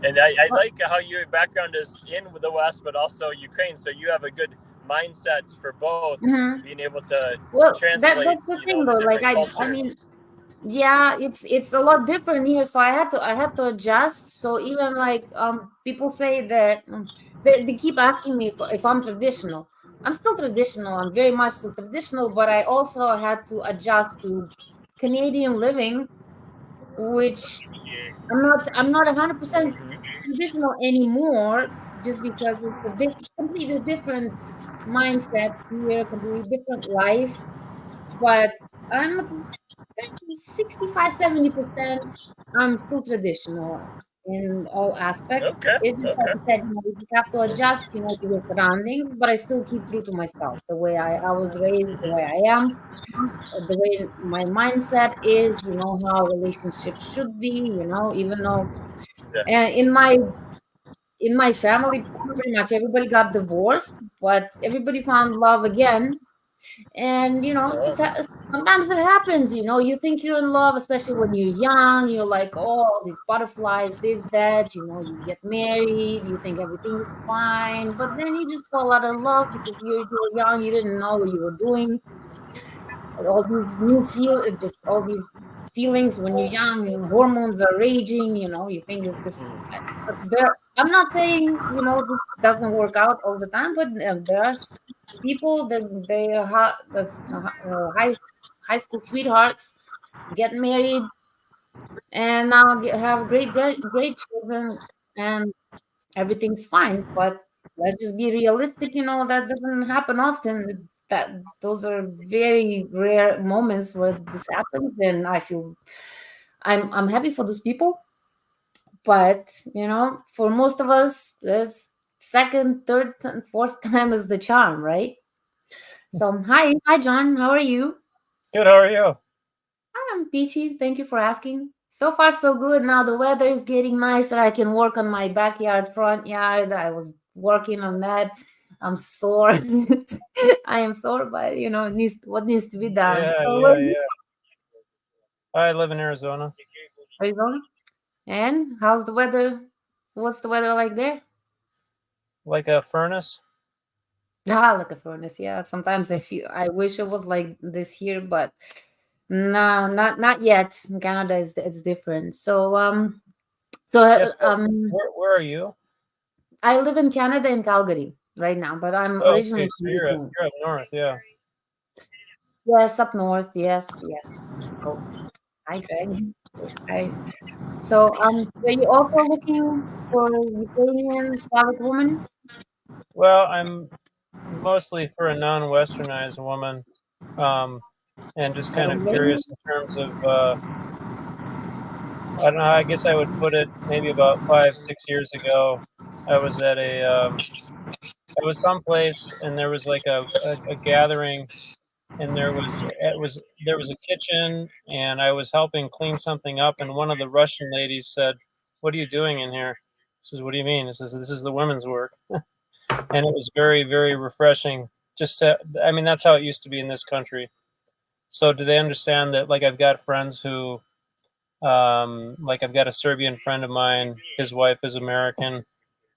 [SPEAKER 5] And I like how your background is in the West, but also Ukraine. So you have a good mindset for both,
[SPEAKER 1] Mm-hmm.
[SPEAKER 5] being able to
[SPEAKER 1] Well,
[SPEAKER 5] translate,
[SPEAKER 1] that's the thing
[SPEAKER 5] the
[SPEAKER 1] though. Like
[SPEAKER 5] different
[SPEAKER 1] I mean,
[SPEAKER 5] cultures.
[SPEAKER 1] yeah, it's a lot different here. So I had to adjust. So even like people say that they keep asking me if I'm traditional. I'm still traditional. I'm very much still traditional, but I also had to adjust to Canadian living, which I'm not 100%
[SPEAKER 5] Mm-hmm.
[SPEAKER 1] traditional anymore, just because it's a completely different mindset here, completely different life. But I'm 65, 70%. I'm still traditional in all aspects.
[SPEAKER 5] Okay.
[SPEAKER 1] It's just like
[SPEAKER 5] Okay.
[SPEAKER 1] I said, you just have to adjust, to your surroundings, but I still keep true to myself, the way I was raised, the way I am, the way my mindset is, how relationships should be, even though
[SPEAKER 5] Yeah.
[SPEAKER 1] in my family, pretty much everybody got divorced, but everybody found love again. And just
[SPEAKER 5] Uh,
[SPEAKER 1] sometimes it happens. You think you're in love, especially when you're young. You're like, oh, these butterflies, this, that. You get married, you think everything is fine, but then you just fall out of love because you were young, you didn't know what you were doing. All these just all these feelings when you're young, hormones are raging. You think this. But I'm not saying this doesn't work out all the time, but there are people that they are high school sweethearts, get married, and now have great children, and everything's fine. But let's just be realistic. That doesn't happen often. That those are very rare moments where this happens, and I feel I'm happy for those people. But for most of us, this second, third, and fourth time is the charm, right? So hi John, how are you?
[SPEAKER 5] Good. How are you?
[SPEAKER 1] I'm peachy. Thank you for asking. So far, so good. Now the weather is getting nicer. I can work on my backyard, front yard. I was working on that I'm sore. I am sore, but what needs to be done.
[SPEAKER 6] Yeah,
[SPEAKER 1] So
[SPEAKER 6] yeah, yeah. I live in Arizona.
[SPEAKER 1] Arizona. And how's the weather? What's the weather like there?
[SPEAKER 6] Like a furnace.
[SPEAKER 1] Ah, like a furnace. Yeah. Sometimes I wish it was like this here, but no, not yet. In Canada, it's different.
[SPEAKER 6] Yes. Where are you?
[SPEAKER 1] I live in Canada in Calgary right now, but I'm
[SPEAKER 6] Oh, okay.
[SPEAKER 1] originally
[SPEAKER 6] So
[SPEAKER 1] from
[SPEAKER 6] you're
[SPEAKER 1] Ukraine.
[SPEAKER 6] up north. Yeah.
[SPEAKER 1] Yes, up north. Yes, yes. Go. Hi, Greg. Hi. So, are you also looking for Ukrainian Slavic woman?
[SPEAKER 6] Well, I'm mostly for a non-westernized woman, and just
[SPEAKER 1] I
[SPEAKER 6] kind of
[SPEAKER 1] don't blame you.
[SPEAKER 6] curious in terms of I don't know. I guess I would put it maybe about 5, 6 years ago. I was at I was someplace and there was like a gathering, and there was a kitchen, and I was helping clean something up, and one of the Russian ladies said, "What are you doing in here?" I says, "What do you mean?" It says, "This is the women's work." And it was very, very refreshing. I mean, that's how it used to be in this country. So do they understand that? Like, I've got friends who, like, I've got a Serbian friend of mine. His wife is American,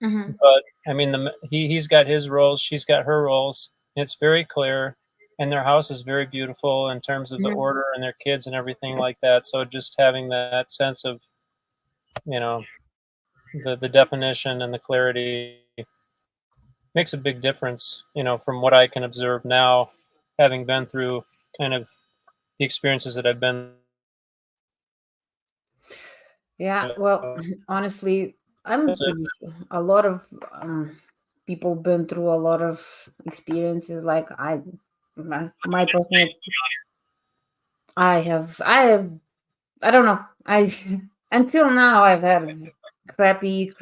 [SPEAKER 1] Mm-hmm.
[SPEAKER 6] but I mean, he's got his roles, she's got her roles. And it's very clear, and their house is very beautiful in terms of the
[SPEAKER 1] Mm-hmm.
[SPEAKER 6] order and their kids and everything like that. So just having that sense of, you know, the definition and the clarity makes a big difference, from what I can observe now, having been through kind of the experiences that I've been
[SPEAKER 1] Yeah, well,
[SPEAKER 6] through.
[SPEAKER 1] honestly, I'm pretty sure a lot of people been through a lot of experiences. Like my personal, I don't know. I until now I've had crappy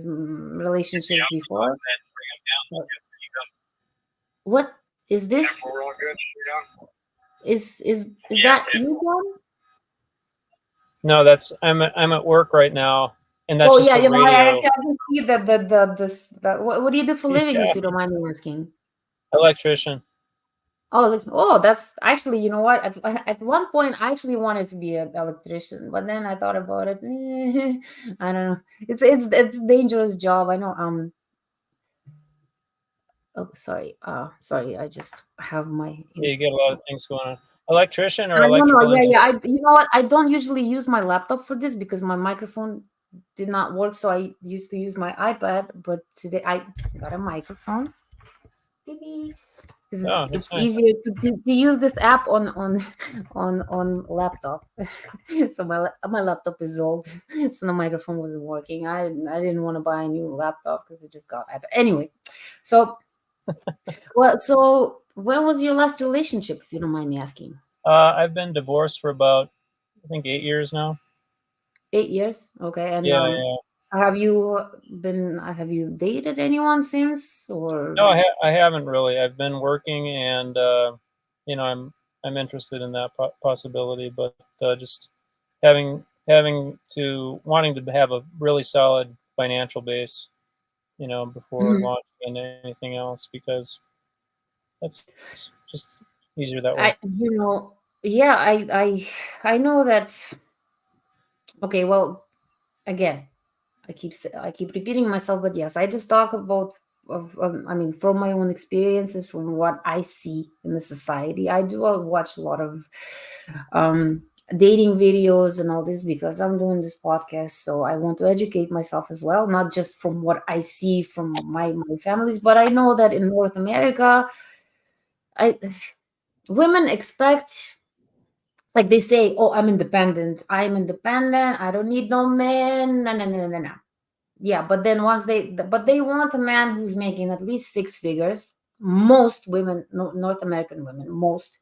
[SPEAKER 1] relationships before. What is this? Is that you, John?
[SPEAKER 6] No, I'm at work right now, and that's
[SPEAKER 1] Oh
[SPEAKER 6] just
[SPEAKER 1] yeah,
[SPEAKER 6] the
[SPEAKER 1] I
[SPEAKER 6] radio.
[SPEAKER 1] actually I can see that. What do you do for living,
[SPEAKER 6] Yeah,
[SPEAKER 1] if you don't mind me asking?
[SPEAKER 6] electrician.
[SPEAKER 1] Oh, that's actually, you know what? At one point, I actually wanted to be an electrician, but then I thought about it. I don't know. It's a dangerous job. I know. Oh, sorry. Sorry. I just have my.
[SPEAKER 6] Yeah, you get a lot of things going on. Electrician or
[SPEAKER 1] I don't know.
[SPEAKER 6] electrical
[SPEAKER 1] Yeah,
[SPEAKER 6] engineer.
[SPEAKER 1] yeah. You know what? I don't usually use my laptop for this because my microphone did not work. So I used to use my iPad, but today I got a microphone. Because
[SPEAKER 6] Oh, that's
[SPEAKER 1] it's
[SPEAKER 6] nice.
[SPEAKER 1] easier to use this app on on laptop. So my laptop is old, so the microphone wasn't working. I didn't want to buy a new laptop because it just got iPad. Anyway, so so when was your last relationship, if you don't mind me asking?
[SPEAKER 6] I've been divorced for about, I think, 8 years now.
[SPEAKER 1] 8 years. Okay. And
[SPEAKER 6] Yeah, yeah.
[SPEAKER 1] have you dated anyone since, or?
[SPEAKER 6] No, I haven't really. I've been working, and I'm interested in that possibility, but just wanting to have a really solid financial base, before
[SPEAKER 1] Mhm.
[SPEAKER 6] launching into anything else, because that's just easier that way.
[SPEAKER 1] I yeah, I know that. Okay, well, again, I keep repeating myself, but yes, I just talk about I mean, from my own experiences, from what I see in the society. I do watch a lot of um, dating videos and all this because I'm doing this podcast, so I want to educate myself as well, not just from what I see from my families, but I know that in North America, I women expect, like they say, oh, I'm independent, I don't need no man, no, no, no, no, no, no. Yeah, but then but they want a man who's making at least six figures. Most women, North American women, most,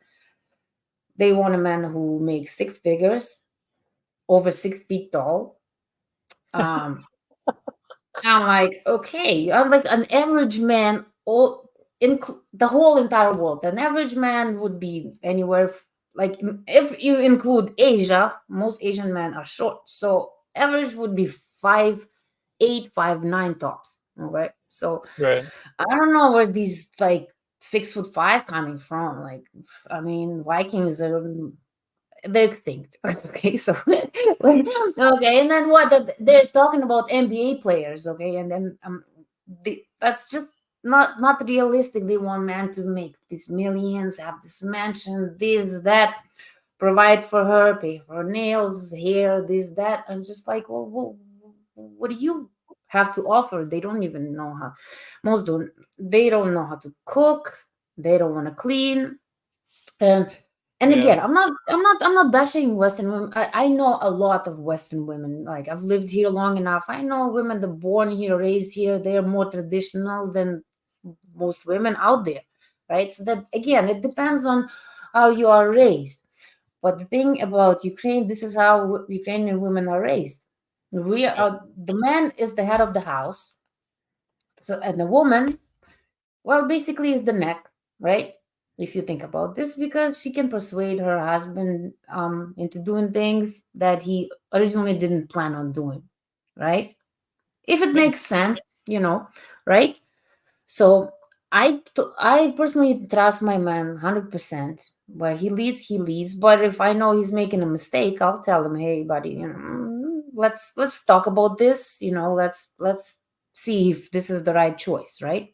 [SPEAKER 1] they want a man who makes six figures, over 6 feet tall. um I'm like, okay, I'm like an average man, all in the whole entire world, an average man would be anywhere like, if you include Asia, most Asian men are short, so average would be 5'8", 5'9" tops. Okay, so
[SPEAKER 6] Right.
[SPEAKER 1] I don't know where these like 6'5" coming from. Like, I mean, Vikings are they're extinct. Okay, so okay, and then what? They're talking about NBA players. Okay, and then that's just not realistic. They want man to make these millions, have this mansion, this that, provide for her, pay for her nails, hair, this that. I'm just like, well, what do you have to offer? They don't even know how. Most don't. They don't know how to cook. They don't want to clean. And and
[SPEAKER 6] Yeah.
[SPEAKER 1] again, I'm not bashing Western women. I know a lot of Western women. Like, I've lived here long enough. I know women that born here, raised here. They're more traditional than most women out there, right? So that again, it depends on how you are raised. But the thing about Ukraine, this is how Ukrainian women are raised. We
[SPEAKER 6] Yeah.
[SPEAKER 1] are the man is the head of the house, so and the woman, well, basically, is the neck, right? If you think about this, because she can persuade her husband into doing things that he originally didn't plan on doing, right? If it
[SPEAKER 6] Yeah.
[SPEAKER 1] makes sense, you know, right? So I personally trust my man 100%. Where he leads, he leads. But if I know he's making a mistake, I'll tell him, hey, buddy, let's talk about this. Let's see if this is the right choice, right?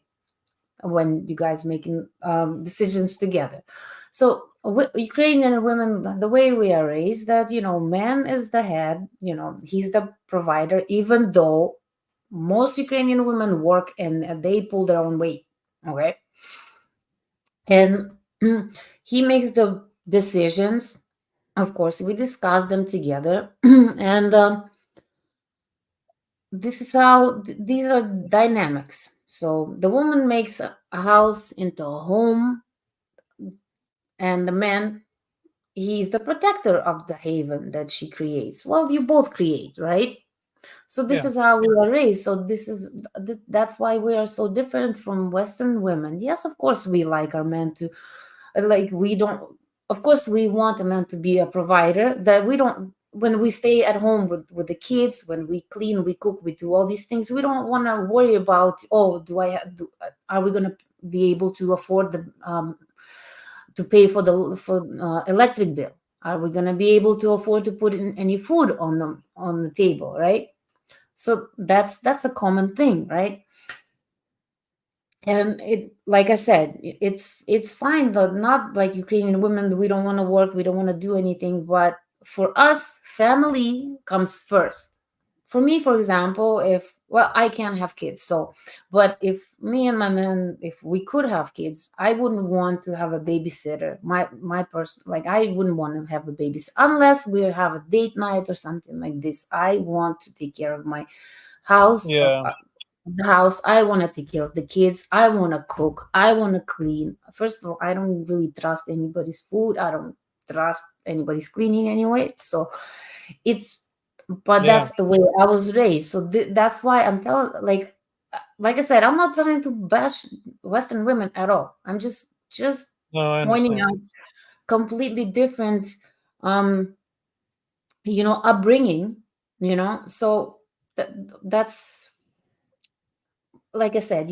[SPEAKER 1] When you guys making decisions together. So Ukrainian women, the way we are raised, that man is the head, he's the provider, even though most Ukrainian women work and they pull their own weight. Okay, and he makes the decisions. Of course, we discuss them together, and this is how these are dynamics. So the woman makes a house into a home, and the man, he's the protector of the haven that she creates. Well, you both create, right? So this
[SPEAKER 6] Yeah.
[SPEAKER 1] is how we are raised. So that's why we are so different from Western women. Yes, of course we like our men to, like, we don't, of course we want a man to be a provider. That we don't, when we stay at home with the kids, when we clean, we cook, we do all these things, we don't want to worry about, oh, are we going to be able to afford the to pay for the electric bill? Are we going to be able to afford to put in any food on the table, right? So that's a common thing, right? And it, like I said, it's fine, but not like Ukrainian women, we don't want to work, we don't want to do anything. But for us, family comes first. For me, for example, if, well, I can't have kids, so, but if me and my man, if we could have kids, I wouldn't want to have a babysitter. My person, like, I wouldn't want to have a babysitter unless we have a date night or something like this. I want to take care of my house, of
[SPEAKER 6] Yeah.
[SPEAKER 1] the house. I want to take care of the kids. I want to cook. I want to clean. First of all, I don't really trust anybody's food. I don't trust anybody's cleaning anyway. So it's, but
[SPEAKER 6] Yeah.
[SPEAKER 1] that's the way I was raised. So that's why I'm telling, like I said, I'm not trying to bash Western women at all. I'm just
[SPEAKER 6] No, I
[SPEAKER 1] pointing
[SPEAKER 6] understand.
[SPEAKER 1] out completely different, um, upbringing. So that's, like I said,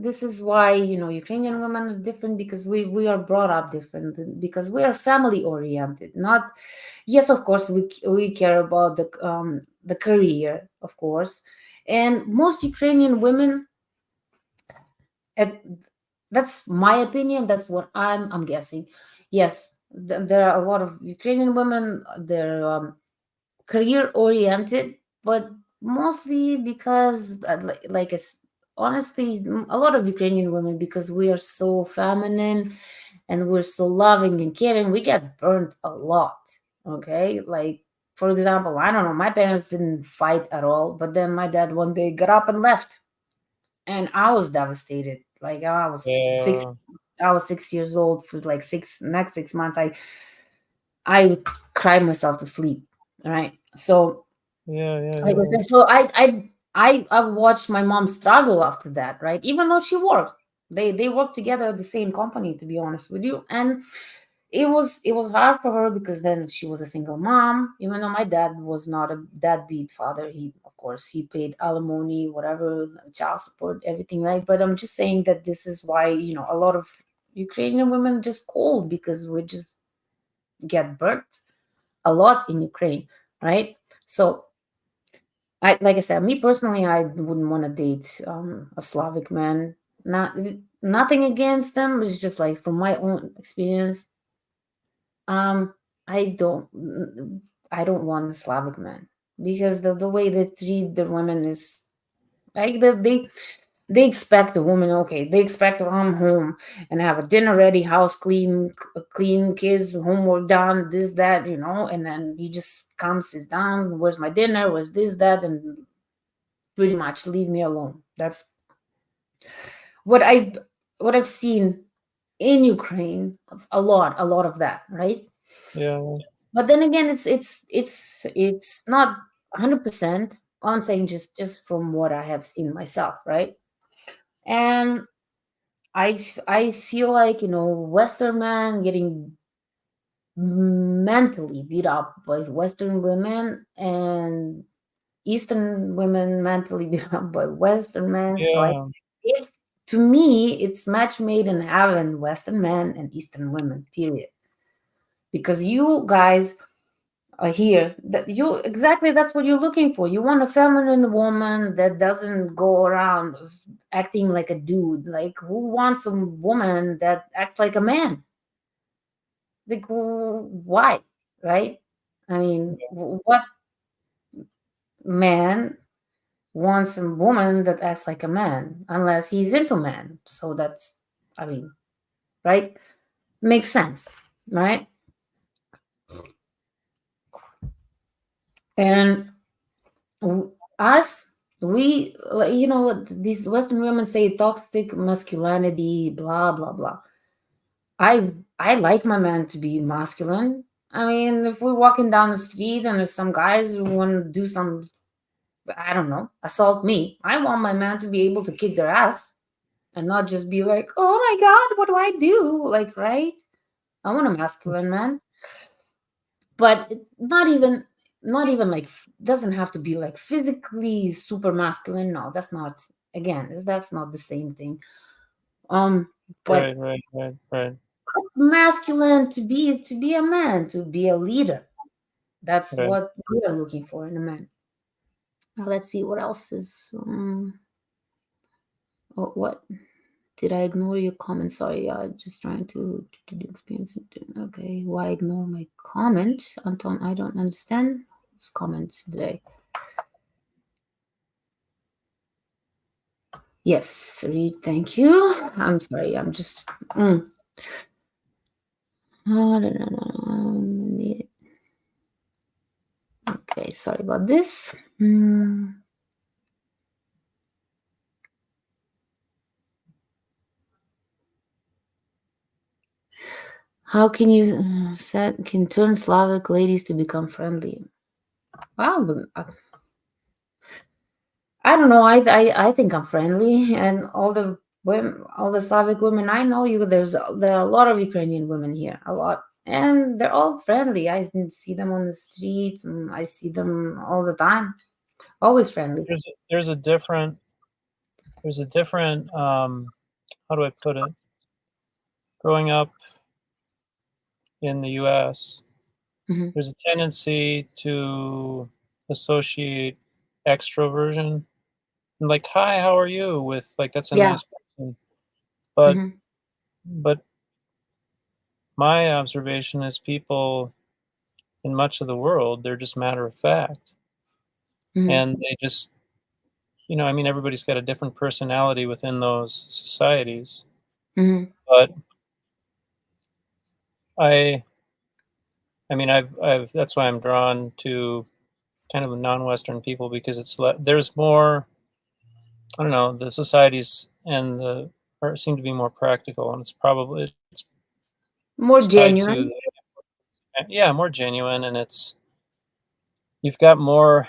[SPEAKER 1] this is why, Ukrainian women are different, because we are brought up different, because we are family oriented. Not, yes, of course, we care about the career, of course, and most Ukrainian women, at, that's my opinion. That's what I'm guessing. Yes, there are a lot of Ukrainian women. They're career oriented, but mostly because, honestly, a lot of Ukrainian women, because we are so feminine and we're so loving and caring, we get burnt a lot. Okay, like, for example, I don't know, my parents didn't fight at all, but then my dad one day got up and left, and I was devastated. Like,
[SPEAKER 6] Yeah.
[SPEAKER 1] I was 6 years old. For like next 6 months, I would cry myself to sleep. Right. So,
[SPEAKER 6] Yeah. Yeah.
[SPEAKER 1] like I
[SPEAKER 6] Yeah.
[SPEAKER 1] said, so I watched my mom struggle after that, right? Even though she worked, they worked together at the same company, to be honest with you, and it was hard for her, because then she was a single mom. Even though my dad was not a deadbeat father, he, of course, he paid alimony, whatever, child support, everything, right? But I'm just saying that this is why, a lot of Ukrainian women just cold because we just get burnt a lot in Ukraine, right? So like I said, me personally, I wouldn't want to date a Slavic man. Nothing against them. It's just like from my own experience. Um, I don't, I don't want a Slavic man because the way they treat the women is like they expect the woman. Okay, they expect to come home and have a dinner ready, house clean, kids homework done, this that, and then he just comes, sits down. Where's my dinner? Where's this that? And pretty much leave me alone. That's what I've seen in Ukraine. A lot of that, right?
[SPEAKER 6] Yeah.
[SPEAKER 1] But then again, it's not 100%. I'm saying just from what I have seen myself, right? And I feel like Western men getting mentally beat up by Western women, and Eastern women mentally beat up by Western men. So
[SPEAKER 6] Yeah.
[SPEAKER 1] it's to me, it's match made in heaven, Western men and Eastern women. Period. Because you guys are here. That you exactly that's what you're looking for. You want a feminine woman that doesn't go around acting like a dude. Like who wants a woman that acts like a man? Like why? Right? I mean, what man wants a woman that acts like a man unless he's into men? So that's, I mean, right? Makes sense, right? And us, we, like, what these Western women say, toxic masculinity, blah blah blah. I like my man to be masculine. I mean, if we're walking down the street and there's some guys who want to do some, I don't know, assault me, I want my man to be able to kick their ass and not just be like, oh my god, what do I do? Like, right? I want a masculine man, but not even like doesn't have to be like physically super masculine. No, that's not, again, that's not the same thing. But
[SPEAKER 6] Right.
[SPEAKER 1] masculine to be a man, to be a leader. That's
[SPEAKER 6] Right.
[SPEAKER 1] what we are looking for in a man. Now, let's see what else is. What did I ignore your comment? Sorry, just trying to do experience. Okay, why ignore my comment, Anton? I don't understand whose comments today. Yes, read. Thank you. I'm sorry. I'm just. Oh, no. Okay, sorry about this. How can you can turn Slavic ladies to become friendly? Well, I don't know. I think I'm friendly, and all the women, all the Slavic women I know, there are a lot of Ukrainian women here, a lot, and they're all friendly. I see them on the street. I see them all the time. Always friendly.
[SPEAKER 6] There's a different how do I put it? Growing up in the US,
[SPEAKER 1] Mhm.
[SPEAKER 6] there's a tendency to associate extroversion and like, hi, how are you? With like that's a
[SPEAKER 1] Yeah.
[SPEAKER 6] nice person. But
[SPEAKER 1] Mhm.
[SPEAKER 6] but my observation is people in much of the world, they're just matter of fact.
[SPEAKER 1] Mhm.
[SPEAKER 6] And they just I mean everybody's got a different personality within those societies.
[SPEAKER 1] Mhm.
[SPEAKER 6] But I I mean I've that's why I'm drawn to kind of non-Western people because there's more. I don't know, the societies and the seem to be more practical, and
[SPEAKER 1] More
[SPEAKER 6] it's tied to
[SPEAKER 1] genuine.
[SPEAKER 6] more genuine, and you've got more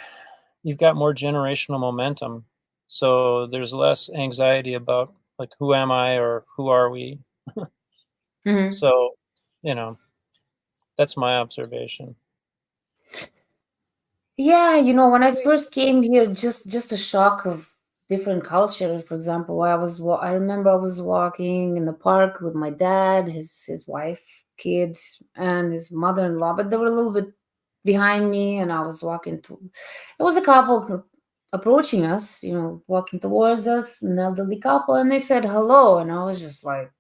[SPEAKER 6] you've got more generational momentum, so there's less anxiety about like who am I or who are we.
[SPEAKER 1] Mhm.
[SPEAKER 6] So you know that's my observation.
[SPEAKER 1] Yeah, when I first came here, just a shock of different culture. For example, I remember I was walking in the park with my dad, his wife, kid, and his mother-in-law, but they were a little bit behind me, and I was walking to. It was a couple approaching us, walking towards us, an elderly couple, and they said hello, and I was just like,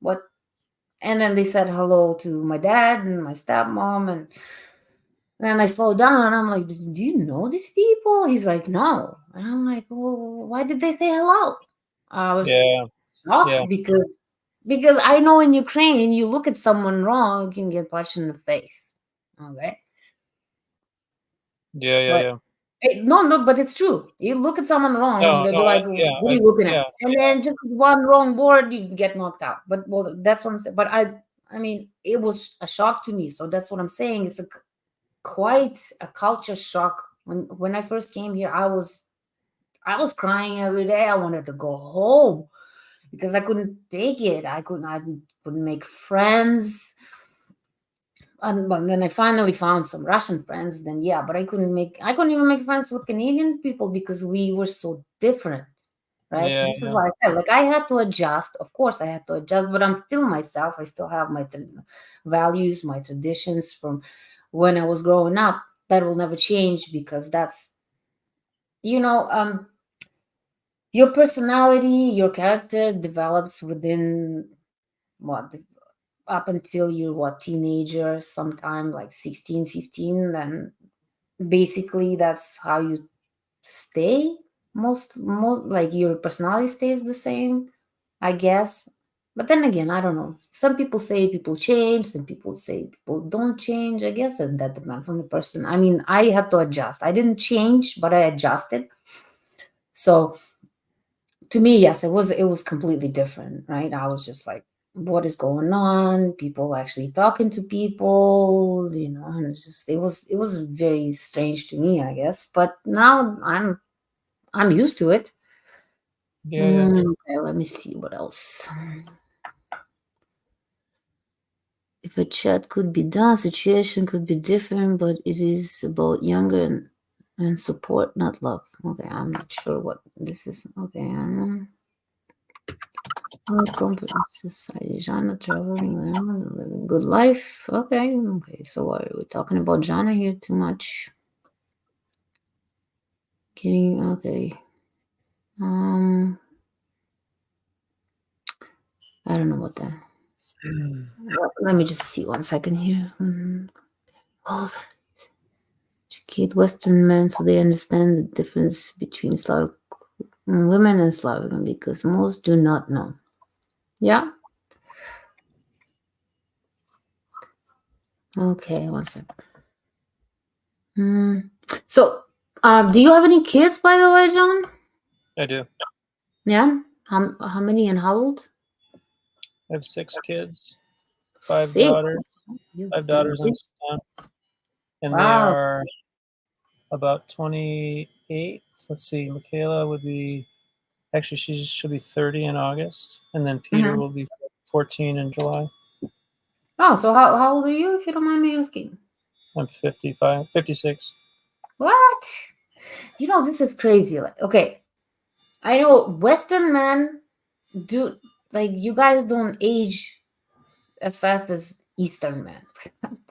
[SPEAKER 1] what? And then they said hello to my dad and my stepmom, and then I slowed down and I'm like, do you know these people? He's like, no. And I'm like, well, why did they say hello? I was
[SPEAKER 6] Yeah, yeah,
[SPEAKER 1] shocked because I know in Ukraine, you look at someone wrong, you can get punched in the face. Okay.
[SPEAKER 6] yeah, yeah,
[SPEAKER 1] But
[SPEAKER 6] yeah.
[SPEAKER 1] no, but it's true. You look at someone wrong,
[SPEAKER 6] No,
[SPEAKER 1] they'll be
[SPEAKER 6] no,
[SPEAKER 1] like,
[SPEAKER 6] yeah,
[SPEAKER 1] what are you looking at?
[SPEAKER 6] yeah,
[SPEAKER 1] And then just one wrong word, you get knocked out. But well, that's what I'm saying. But I mean, it was a shock to me. So that's what I'm saying. It's quite a culture shock. When I first came here, I was crying every day. I wanted to go home because I couldn't take it. I couldn't make friends. And but then I finally found some Russian friends. Then yeah, but I couldn't even make friends with Canadian people because we were so different. Right. So
[SPEAKER 6] yeah,
[SPEAKER 1] this is
[SPEAKER 6] yeah,
[SPEAKER 1] why I said, like, I had to adjust. Of course, I had to adjust, but I'm still myself. I still have my values, my traditions from when I was growing up. That will never change because that's you know um your personality, your character develops within what up until you're what teenager, sometime like 16, 15. Then basically that's how you stay. Most like your personality stays the same, I guess. But then again, I don't know. Some people say people change, some people say people don't change. I guess that depends on the person. I mean, I had to adjust. I didn't change, but I adjusted. So to me, yes, it was completely different, right? I was just like, what is going on? People actually talking to people, and it was very strange to me, I guess. But now I'm used to it.
[SPEAKER 6] yeah, yeah.
[SPEAKER 1] Okay, let me see what else. If a chat could be done, situation could be different, but it is about younger and support, not love. Okay, I'm not sure what this is. Okay, society, genre, traveling, living good life. Okay. So what are we talking about genre here too much? Getting okay. I don't know what that. Let me just see 1 second here. Hold. Educate Western men so they understand the difference between Slavic women and Slavic men because most do not know. Yeah. Okay, 1 second. So, do you have any kids, by the way, John?
[SPEAKER 6] I do.
[SPEAKER 1] Yeah. How many and how old?
[SPEAKER 6] I have 6 kids, five
[SPEAKER 1] 6.
[SPEAKER 6] daughters,
[SPEAKER 1] You
[SPEAKER 6] 5 daughters and
[SPEAKER 1] big.
[SPEAKER 6] a son, and they
[SPEAKER 1] Wow.
[SPEAKER 6] are about 28. Let's see, Michaela would be actually she'll be 30 in August, and then Peter
[SPEAKER 1] Mhm.
[SPEAKER 6] will be 14 in July.
[SPEAKER 1] Oh, so how old are you, if you don't mind me asking?
[SPEAKER 6] I'm 55, 56.
[SPEAKER 1] What? This is crazy. Like, okay, I know Western men do, like, you guys don't age as fast as Eastern men.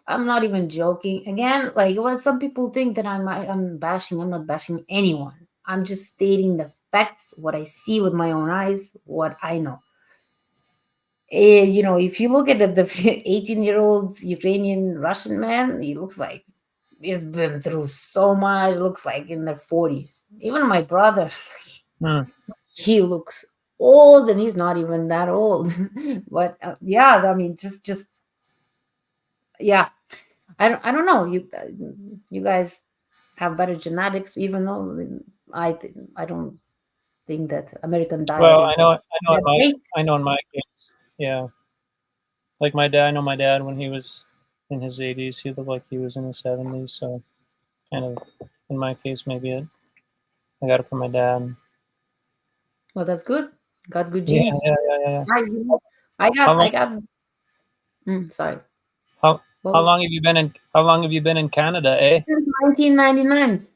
[SPEAKER 1] I'm not even joking. Again, like, when some people think that I'm bashing, I'm not bashing anyone. I'm just stating the facts, what I see with my own eyes, what I know. If you look at the 18-year-old Ukrainian Russian man, he looks like he's been through so much. Looks like in their 40s. Even my brother,
[SPEAKER 6] Hmm.
[SPEAKER 1] he looks old, and he's not even that old. But yeah, I mean, just yeah. I don't know. You guys have better genetics, even though I don't think that American diet
[SPEAKER 6] Well,
[SPEAKER 1] is that great.
[SPEAKER 6] I know in my case, yeah. Like my dad, I know my dad when he was in his 80s, he looked like he was in his 70s. So kind of, in my case, I got it from my dad.
[SPEAKER 1] Well, that's good. Got good
[SPEAKER 6] Yeah,
[SPEAKER 1] genes.
[SPEAKER 6] yeah, yeah, yeah.
[SPEAKER 1] I I
[SPEAKER 6] How
[SPEAKER 1] got I
[SPEAKER 6] long?
[SPEAKER 1] got. Sorry.
[SPEAKER 6] How How
[SPEAKER 1] Well,
[SPEAKER 6] long have you been in? How long have you been in Canada, eh?
[SPEAKER 1] since 1999.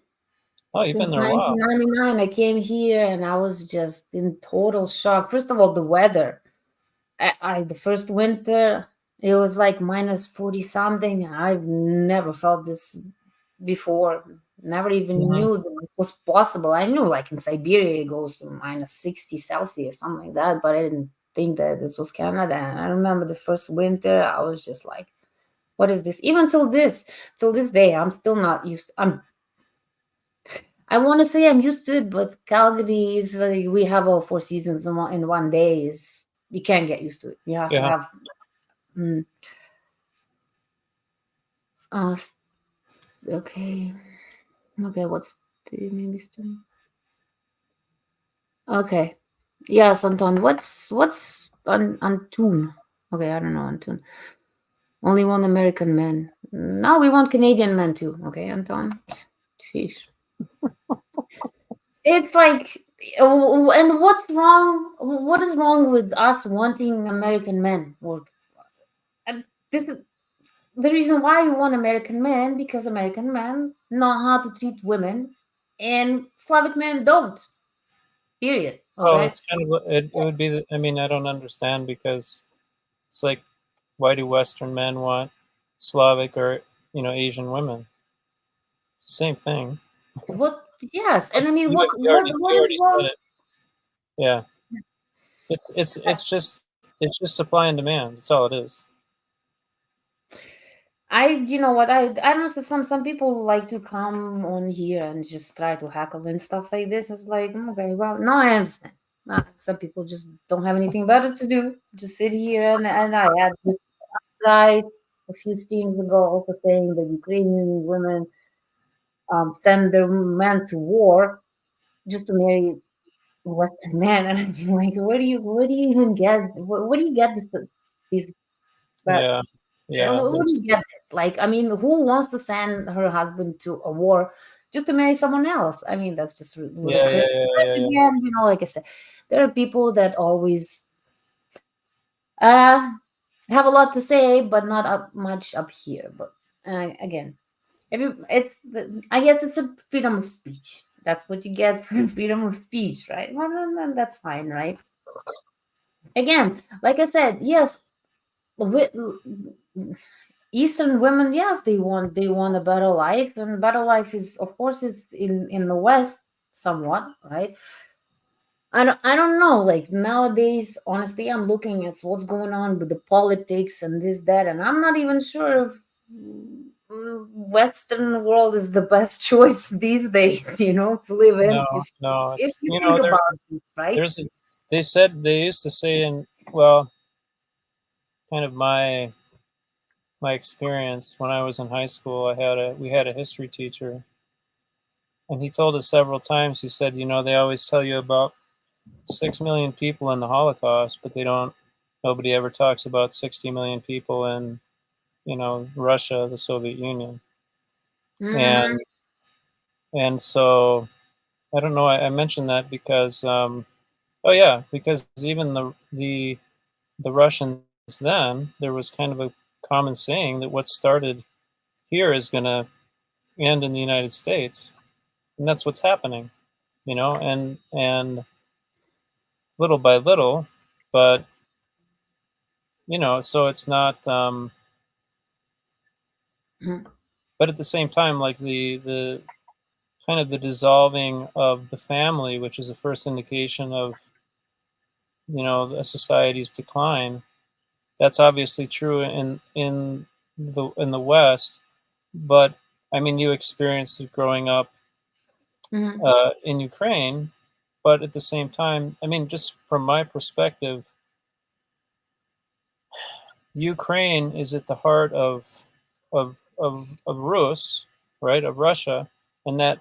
[SPEAKER 6] Oh, you've been
[SPEAKER 1] Since
[SPEAKER 6] there a while.
[SPEAKER 1] 1999, I came here and I was just in total shock. First of all, the weather. The first winter, it was like minus 40 something. I've never felt this before. Never even
[SPEAKER 6] Mhm.
[SPEAKER 1] knew that this was possible. I knew like in Siberia it goes to minus 60 Celsius, something like that, but I didn't think that this was Canada. And I remember the first winter, I was just like, what is this? Even till this day, I'm still not used. I want to say I'm used to it, but Calgary is like we have all four seasons in one day. Is you can't get used to it. You have to
[SPEAKER 6] Yeah.
[SPEAKER 1] have. Mm, uh, s- okay, okay. What's the maybe story? Okay, yes, Anton. What's on tune? Okay, I don't know on tune. Only one American man. Now we want Canadian men too. Okay, Anton. Sheesh. It's like, and what's wrong? What is wrong with us wanting American men? Or and this is the reason why we want American men because American men know how to treat women, and Slavic men don't. Period.
[SPEAKER 6] Well,
[SPEAKER 1] Okay.
[SPEAKER 6] it's kind of it. It would be. I mean, I don't understand because it's like, why do Western men want Slavic or Asian women? It's the same thing.
[SPEAKER 1] What? Yes, and I mean,
[SPEAKER 6] You,
[SPEAKER 1] what
[SPEAKER 6] you
[SPEAKER 1] what
[SPEAKER 6] already
[SPEAKER 1] what
[SPEAKER 6] you
[SPEAKER 1] is
[SPEAKER 6] already said
[SPEAKER 1] wrong?
[SPEAKER 6] it. Yeah. It's just supply and demand. That's all it is.
[SPEAKER 1] You know what, I don't know. Some people like to come on here and just try to hackle and stuff like this. It's like, okay, well, no, I understand. Some people just don't have anything better to do. Just sit here and I had this guy a few streams ago also saying that Ukrainian women send their men to war just to marry Western men, and I'm like, where do you even get where do you get these but
[SPEAKER 6] Yeah. Yeah.
[SPEAKER 1] where do you get this? Like, I mean, who wants to send her husband to a war just to marry someone else? I mean, that's just
[SPEAKER 6] Yeah. Yeah.
[SPEAKER 1] ludicrous.
[SPEAKER 6] Yeah.
[SPEAKER 1] But
[SPEAKER 6] Yeah. Yeah.
[SPEAKER 1] again, like I said, there are people that always uh have a lot to say, but not much up here. But again, I guess it's a freedom of speech. That's what you get from freedom of speech, right? Well, then that's fine, right? Again, like I said, yes, wi- Eastern women, yes, they want a better life, and better life is, of course, it's in the West somewhat, right? I don't know. Like nowadays, honestly, I'm looking at what's going on with the politics and this that, and I'm not even sure if Western world is the best choice these days. To live
[SPEAKER 6] No.
[SPEAKER 1] in.
[SPEAKER 6] No.
[SPEAKER 1] If
[SPEAKER 6] It's
[SPEAKER 1] you think
[SPEAKER 6] there.
[SPEAKER 1] about it, right?
[SPEAKER 6] There's a. They used to say in, well, kind of my experience when I was in high school. We had a history teacher, and he told us several times. He said, they always tell you about 6 million people in the Holocaust, but nobody ever talks about 60 million people in, Russia, the Soviet Union.
[SPEAKER 1] Mm-hmm.
[SPEAKER 6] And so I don't know. I mentioned that because, oh yeah, because even the Russians then, there was kind of a common saying that what started here is going to end in the United States, and that's what's happening, and little by little, but so it's not. But at the same time, like the kind of the dissolving of the family, which is the first indication of a society's decline. That's obviously true in the West, but I mean, you experienced it growing up
[SPEAKER 1] Mm-hmm.
[SPEAKER 6] in Ukraine, but at the same time, I mean, just from my perspective, Ukraine is at the heart of Rus, right, of Russia, and that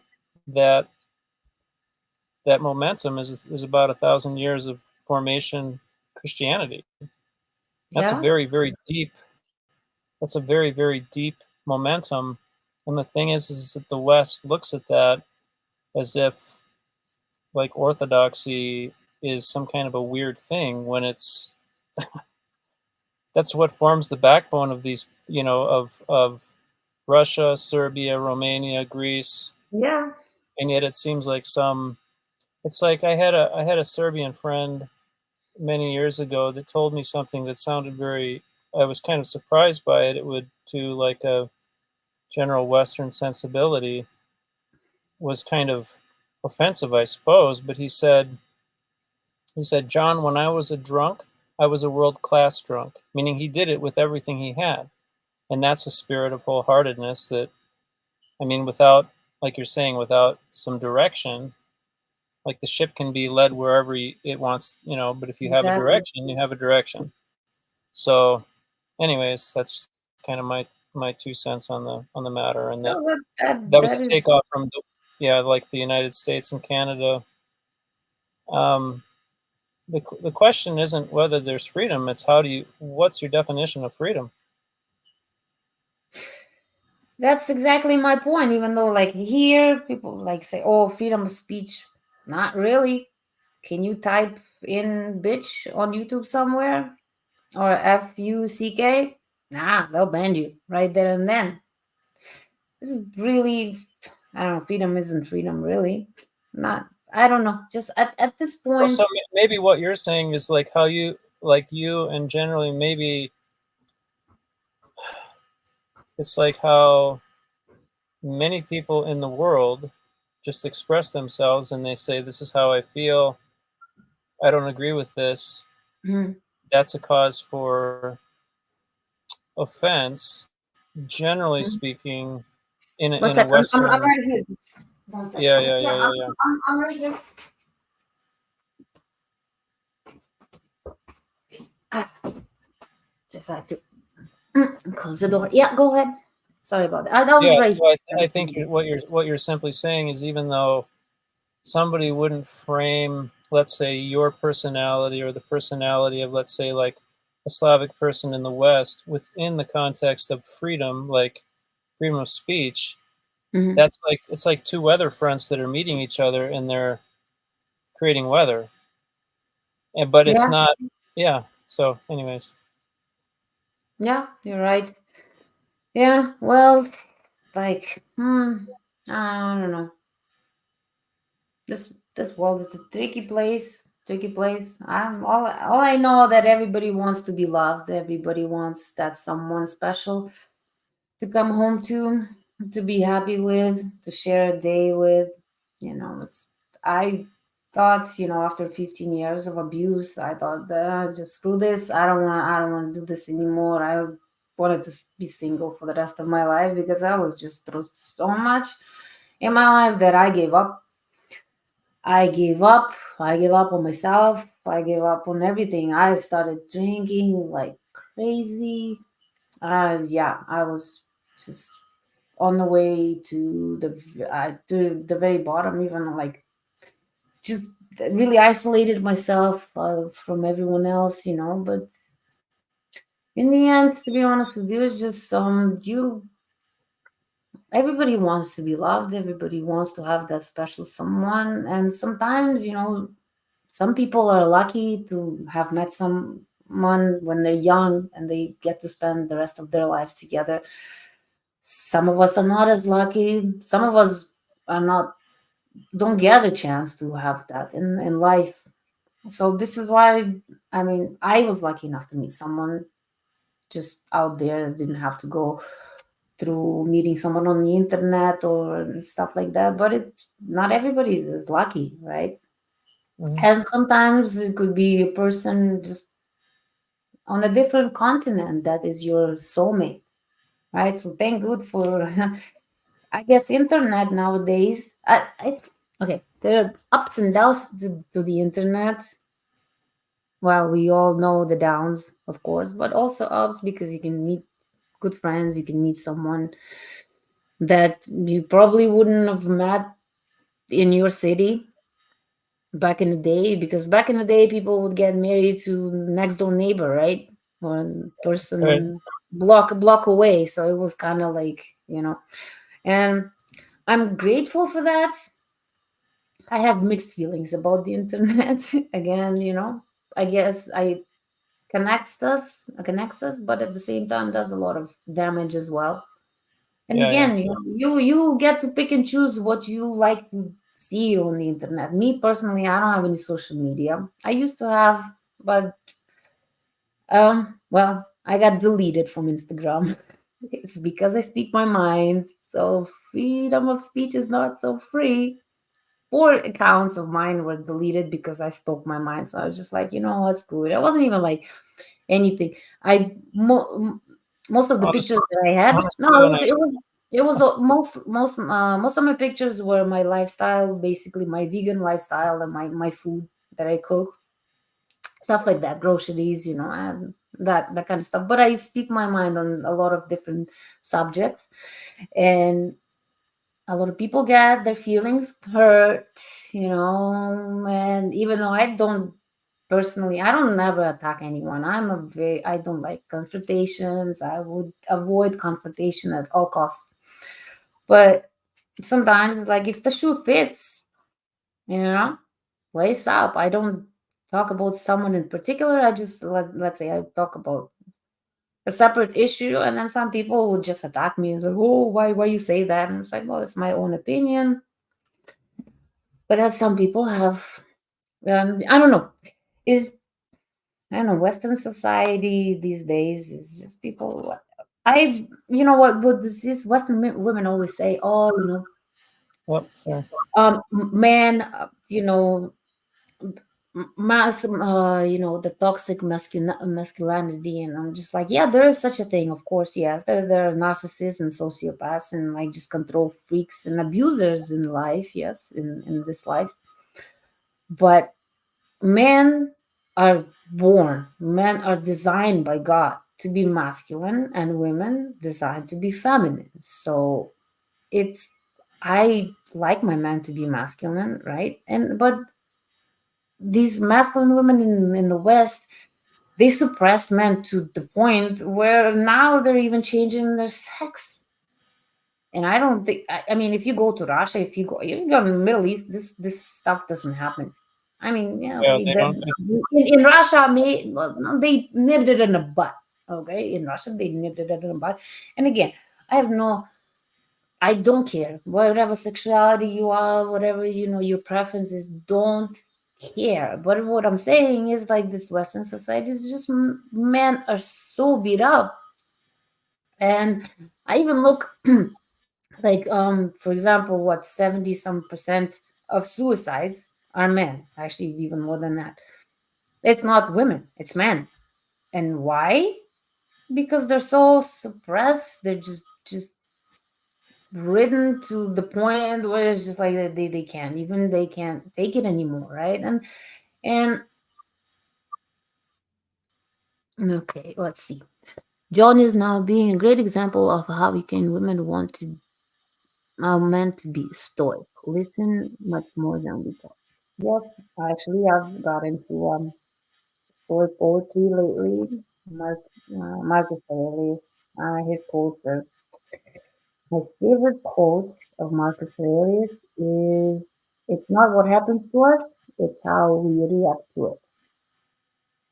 [SPEAKER 6] that momentum is about 1,000 years of formation Christianity. That's a
[SPEAKER 1] Yeah.
[SPEAKER 6] very very deep. That's a very very deep momentum, and the thing is that the West looks at that as if like orthodoxy is some kind of a weird thing when that's what forms the backbone of of Russia, Serbia, Romania, Greece,
[SPEAKER 1] Yeah.
[SPEAKER 6] and yet it seems like it's like I had a Serbian friend many years ago that told me something that sounded very. I was kind of surprised by it. It would, to like a general Western sensibility, was kind of offensive, I suppose. But he said, John, when I was a drunk, I was a world-class drunk, meaning he did it with everything he had. And that's a spirit of wholeheartedness that, I mean, without, like you're saying, without some direction, like the ship can be led wherever it wants, but if you have a
[SPEAKER 1] Exactly.
[SPEAKER 6] direction, you have a direction. So anyways, that's kind of my 2 cents on the matter. And that
[SPEAKER 1] No,
[SPEAKER 6] that was
[SPEAKER 1] that
[SPEAKER 6] a
[SPEAKER 1] is.
[SPEAKER 6] takeoff from like the United States and Canada. Um, the question isn't whether there's freedom, it's what's your definition of freedom?
[SPEAKER 1] That's exactly my point. Even though, like here, people like say, "Oh, freedom of speech." Not really. Can you type in "bitch" on YouTube somewhere or FUCK? Nah, they'll ban you right there and then. This is really, I don't know. Freedom isn't freedom, really. Not. I don't know. Just at this
[SPEAKER 6] Well,
[SPEAKER 1] point.
[SPEAKER 6] so maybe what you're saying is like how you and generally maybe it's like how many people in the world just express themselves and they say, this is how I feel. I don't agree with this.
[SPEAKER 1] Mhm.
[SPEAKER 6] That's a cause for offense, generally
[SPEAKER 1] Mhm.
[SPEAKER 6] speaking, in
[SPEAKER 1] One
[SPEAKER 6] a
[SPEAKER 1] sec. I'm
[SPEAKER 6] Western.
[SPEAKER 1] right here. One sec.
[SPEAKER 6] Yeah, yeah,
[SPEAKER 1] Yeah,
[SPEAKER 6] yeah, yeah, yeah.
[SPEAKER 1] I'm right here. Ah, just had to close the door. Yeah, go ahead. Sorry about that. I was
[SPEAKER 6] Yeah,
[SPEAKER 1] right
[SPEAKER 6] so I think
[SPEAKER 1] here.
[SPEAKER 6] what you're simply saying is even though somebody wouldn't frame, let's say, your personality or the personality of, let's say, like a Slavic person in the West within the context of freedom, like freedom of speech,
[SPEAKER 1] Mhm.
[SPEAKER 6] that's like it's like two weather fronts that are meeting each other and they're creating weather. But it's
[SPEAKER 1] Yeah,
[SPEAKER 6] not. Yeah. So, anyways.
[SPEAKER 1] yeah, you're right. Yeah, well, like, I don't know. This world is a tricky place. Tricky place. I'm all I know that everybody wants to be loved. Everybody wants that someone special to come home to be happy with, to share a day with. It's I thought, after 15 years of abuse, I thought just screw this. I don't want to do this anymore. I wanted to be single for the rest of my life because I was just through so much in my life that I gave up. I gave up. I gave up on myself. I gave up on everything. I started drinking like crazy. Yeah, I was just on the way to the very bottom, even like just really isolated myself from everyone else, But in the end, to be honest with you, it's just you. Everybody wants to be loved. Everybody wants to have that special someone, and sometimes, some people are lucky to have met someone when they're young and they get to spend the rest of their lives together. Some of us are not as lucky. Some of us are not don't get a chance to have that in life. So this is why, I mean, I was lucky enough to meet someone just out there. Didn't have to go through meeting someone on the internet or stuff like that. But it's not everybody is lucky, right?
[SPEAKER 6] Mhm.
[SPEAKER 1] And sometimes it could be a person just on a different continent that is your soulmate, right? So thank good for I guess internet nowadays. Okay, there are ups and downs to the internet. Well, we all know the downs, of course, but also ups because you can meet good friends. You can meet someone that you probably wouldn't have met in your city back in the day, because back in the day people would get married to next door neighbor, right? One
[SPEAKER 6] Right.
[SPEAKER 1] person block away. So it was kind of like, and I'm grateful for that. I have mixed feelings about the internet. Again, I guess connects us, but at the same time does a lot of damage as well. And
[SPEAKER 6] Yeah, yeah.
[SPEAKER 1] again, you get to pick and choose what you like to see on the internet. Me personally, I don't have any social media. I used to have, but well, I got deleted from Instagram. It's because I speak my mind. So freedom of speech is not so free. 4 accounts of mine were deleted because I spoke my mind. So I was just like, what, screw it. I wasn't even like anything. Most of the
[SPEAKER 6] Honest,
[SPEAKER 1] pictures that I had, no,
[SPEAKER 6] honestly, when I
[SPEAKER 1] most of my pictures were my lifestyle, basically my vegan lifestyle and my food that I cook, stuff like that, groceries, and that kind of stuff. But I speak my mind on a lot of different subjects, and a lot of people get their feelings hurt, and even though I don't personally, I don't never attack anyone. I don't like confrontations. I would avoid confrontation at all costs. But sometimes it's like if the shoe fits, you know, lace up. I don't talk about someone in particular. I just let's say I talk about a separate issue, and then some people would just attack me and like, oh, why you say that? And it's like, well, it's my own opinion. But as some people have, I don't know, is I don't know, Western society these days is just people. What this Western women always say, oh,
[SPEAKER 6] oh, sorry.
[SPEAKER 1] man, mass, the toxic masculinity, and I'm just like, yeah, there is such a thing, of course, yes, there are narcissists and sociopaths and like just control freaks and abusers in life, yes, in this life, but men men are designed by God to be masculine and women designed to be feminine. So it's I like my man to be masculine, right? And but these masculine women in the West, they suppressed men to the point where now they're even changing their sex. And I don't think I mean if you go to Russia, if you go to the Middle East, this stuff doesn't happen. I mean, yeah,
[SPEAKER 6] Yeah,
[SPEAKER 1] okay,
[SPEAKER 6] they don't.
[SPEAKER 1] in Russia, well, no, they nipped it in the butt. Okay, in Russia, they nipped it in the butt. And again, I don't care whatever sexuality you are, whatever your preferences. Don't care. But what I'm saying is like this Western society is just men are so beat up, and I even look like for example, what 70 some percent of suicides are men. Actually, even more than that. It's not women, it's men. And why? Because they're so suppressed. They're just ridden to the point where it's just like they can't take it anymore, right? And okay, let's see. John is now being a great example of how we can women want to are meant to be stoic, listen much more than we talk. Yes, actually, I've got into stoic poetry lately. Marcus Aurelius, his quotes are my favorite quote of Marcus Aurelius is, "It's not what happens to us; it's how we react to it."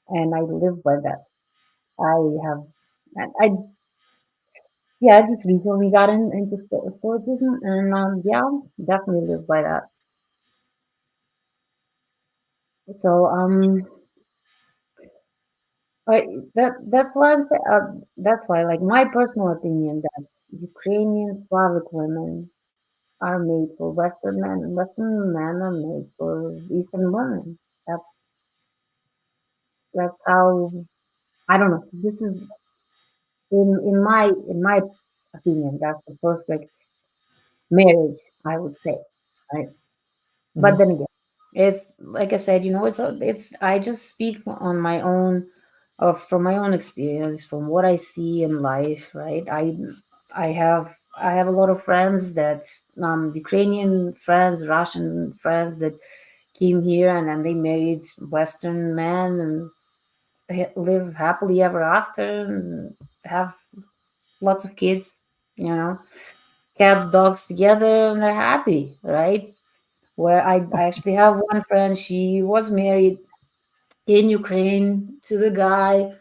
[SPEAKER 1] And I live by that. I have, I yeah, I just recently got into stoicism, and yeah, definitely live by that. So I, that's why that's why, like, my personal opinion, that Ukrainian Slavic women are made for Western men, and Western men are made for Eastern women. That's that's how, I don't know. This is in my opinion, that's the perfect marriage, I would say, right? But
[SPEAKER 6] Mhm.
[SPEAKER 1] then again, it's like I said, it's I just speak on my own, from my own experience, from what I see in life, right? I have a lot of friends that Ukrainian friends, Russian friends that came here and then they married Western men and live happily ever after and have lots of kids, you know, cats, dogs together, and they're happy, right? Where I actually have one friend, she was married in Ukraine to the guy.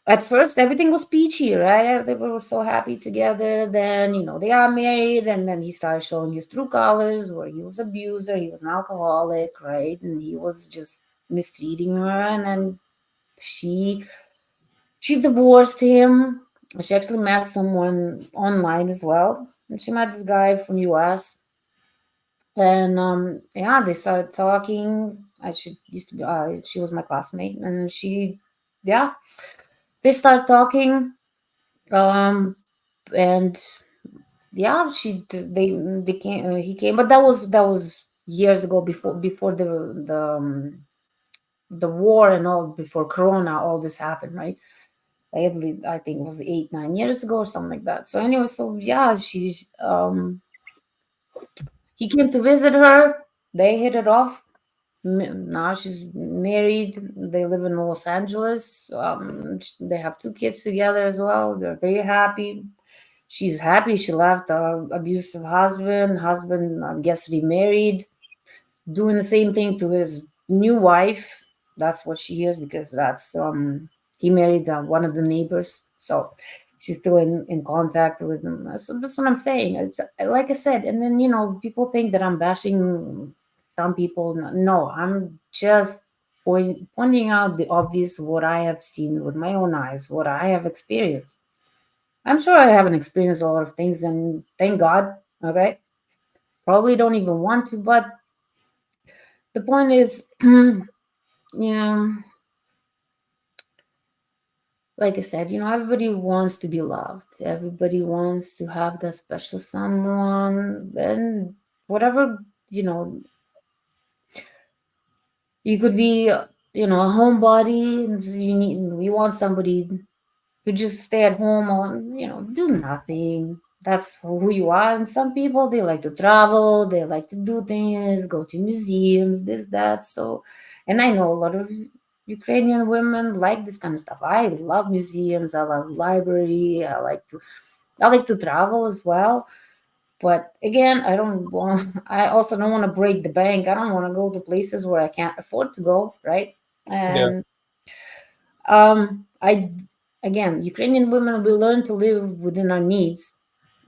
[SPEAKER 1] At first, everything was peachy, right? They were so happy together. Then, they got married, and then he started showing his true colors, where he was abuser, he was an alcoholic, right? And he was just mistreating her. And then she she divorced him. She actually met someone online as well, and she met this guy from US. And yeah, they started talking. I should used to be. She was my classmate, and yeah, they started talking. Um, and yeah, they came. He came, but that was years ago, before the war and all, before Corona, all this happened, right? I think it was 8 9 years ago or something like that. So anyway, so yeah, he came to visit her. They hit it off. Now she's married. They live in Los Angeles. They have 2 kids together as well. They're very happy. She's happy. She left a abusive husband. Husband, I guess, remarried, doing the same thing to his new wife. That's what she hears, because that's he married one of the neighbors. So she's still in contact with him. So that's what I'm saying. Like I said, and then people think that I'm bashing some people. No, I'm just pointing out the obvious, what I have seen with my own eyes, what I have experienced. I'm sure I haven't experienced a lot of things, and thank God. Okay, probably don't even want to, but the point is, yeah, like I said, everybody wants to be loved. Everybody wants to have that special someone, and whatever, you know, you could be, a homebody, and you want somebody to just stay at home or, do nothing. That's who you are. And some people, they like to travel, they like to do things, go to museums, this, that. So, and I know a lot of Ukrainian women like this kind of stuff. I love museums, I love library, I like to travel as well. But again, I don't want I also don't want to break the bank. I don't want to go to places where I can't afford to go, right?
[SPEAKER 6] Yeah.
[SPEAKER 1] And I again, Ukrainian women, we learn to live within our means,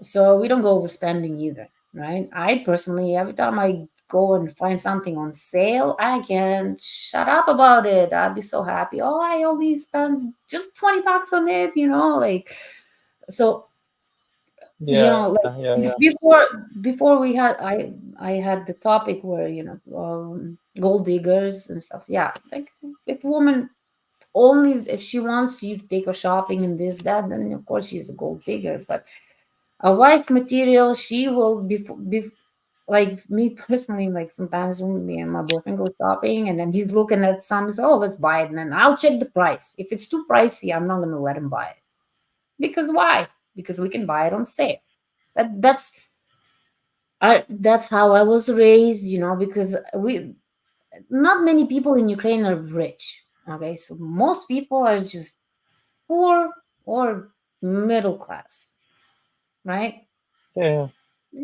[SPEAKER 1] so we don't go overspending either, right? I personally, every time I go and find something on sale, I can shut up about it. I'd be so happy. Oh, I only spent just $20 on it, like so.
[SPEAKER 6] Yeah.
[SPEAKER 1] Like
[SPEAKER 6] Yeah. Yeah.
[SPEAKER 1] before we had I had the topic where gold diggers and stuff. Yeah, like if a woman, only if she wants you to take her shopping and this that, then of course she's a gold digger. But a wife material, she will be like me personally. Like sometimes when me and my boyfriend go shopping, and then he's looking at some, he's, oh, let's buy it, and then I'll check the price. If it's too pricey, I'm not going to let him buy it. Because why? Because we can buy it on sale. That's how I was raised. Because we not many people in Ukraine are rich. Okay, so most people are just poor or middle class, right?
[SPEAKER 6] Yeah.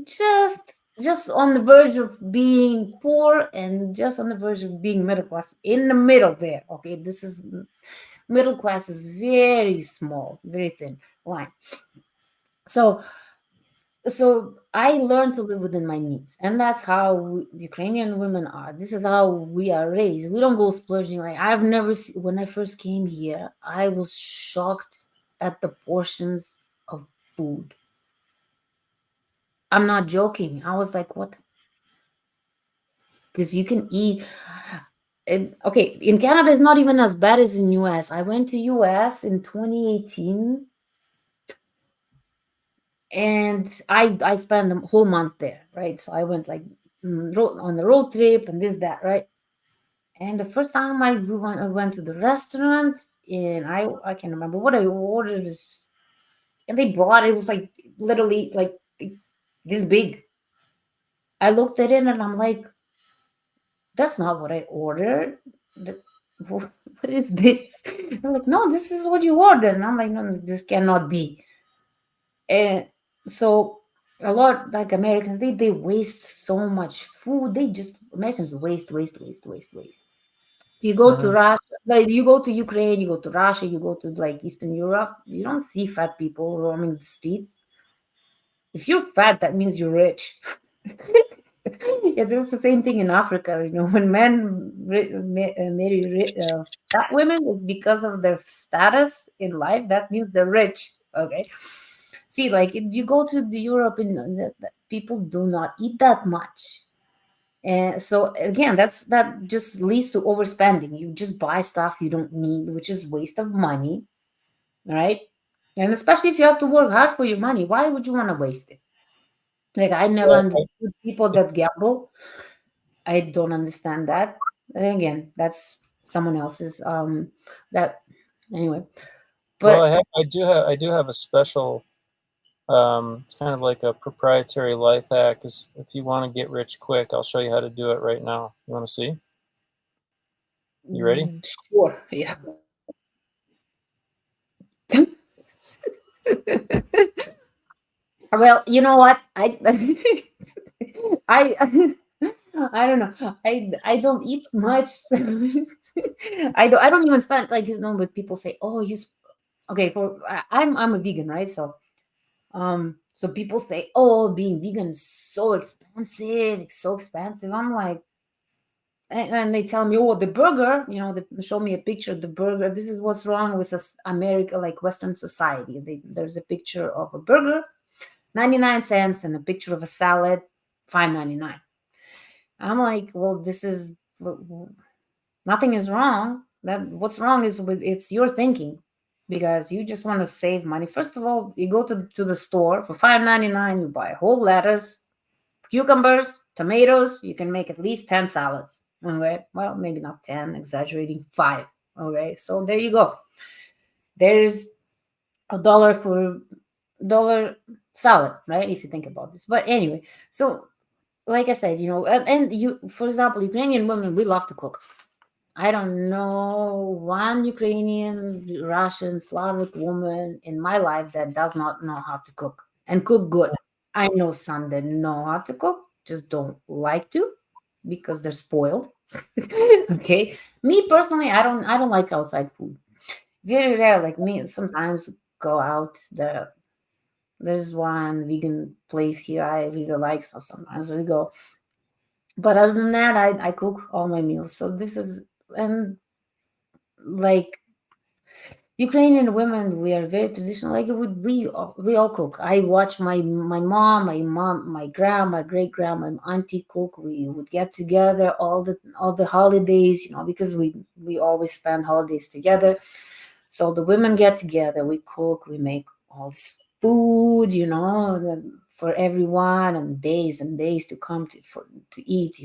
[SPEAKER 1] Just just on the verge of being poor, and just on the verge of being middle class, in the middle there. Okay, this is middle class, is very small, very thin line. So I learned to live within my needs, and that's how Ukrainian women are. This is how we are raised. We don't go splurging. Like, I've never seen, when I first came here, I was shocked at the portions of food. I'm not joking. I was like, what? Because you can eat. Okay, in Canada, it's not even as bad as in US. I went to US in 2018, and I spent the whole month there, right? So I went like on the road trip and this that, right? And the first time I went to the restaurant, and I can't remember what I ordered. And they brought it. It was like literally like this big. I looked at it and I'm like, that's not what I ordered. What is this? They're like, no, this is what you ordered. And I'm like, no, this cannot be. And so a lot, like Americans, they waste so much food. Americans waste, waste, waste, waste, waste. You go to
[SPEAKER 6] Mhm.
[SPEAKER 1] Russia, like you go to Ukraine, you go to Russia, you go to like Eastern Europe. You don't see fat people roaming the streets. If you're fat, that means you're rich. Yeah, that's the same thing in Africa. When men marry fat women, it's because of their status in life. That means they're rich. Okay. See, like you go to the Europe, and people do not eat that much. And so again, that just leads to overspending. You just buy stuff you don't need, which is waste of money, right? And especially if you have to work hard for your money, why would you want to waste it? Like I never
[SPEAKER 6] Yeah,
[SPEAKER 1] understood people that gamble. I don't understand that. And again, that's someone else's that anyway.
[SPEAKER 6] well,
[SPEAKER 1] But
[SPEAKER 6] I do have a special. It's kind of like a proprietary life hack. Is if you want to get rich quick, I'll show you how to do it right now. You want to see? You ready?
[SPEAKER 1] sure, yeah. Well, you know what? I I don't know. I don't eat much. I don't even spend like but people say, "Oh, okay, I'm a vegan, right?" So people say, "Oh, being vegan is so expensive. It's so expensive." I'm like, and they tell me, "Oh, the burger, they show me a picture of the burger. This is what's wrong with us, America, like Western society. There's a picture of a burger, 99 cents, and a picture of a salad, 5.99." I'm like, well, this is nothing is wrong. That what's wrong is with it's your thinking, because you just want to save money. First of all, you go to the store for 5.99, you buy whole lettuce, cucumbers, tomatoes. You can make at least 10 salads. Okay, well, maybe not 10, exaggerating, 5. Okay, so there you go. There's $1 for dollar salad, right? If you think about this. But anyway, so like I said, and you, for example, Ukrainian women, we love to cook. I don't know one Ukrainian, Russian, Slavic woman in my life that does not know how to cook and cook good. I know some that know how to cook, just don't like to because they're spoiled. Okay. Me personally, I don't like outside food. Very rare, like me, sometimes go out. There's one vegan place here I really like, so sometimes we go. But other than that, I cook all my meals. So this is and like Ukrainian women, we are very traditional. Like we all cook. I watch my mom, my grandma, great grandma, my auntie cook. We would get together all the holidays, because we always spend holidays together. So the women get together. We cook. We make all this food, for everyone, and days to come to eat.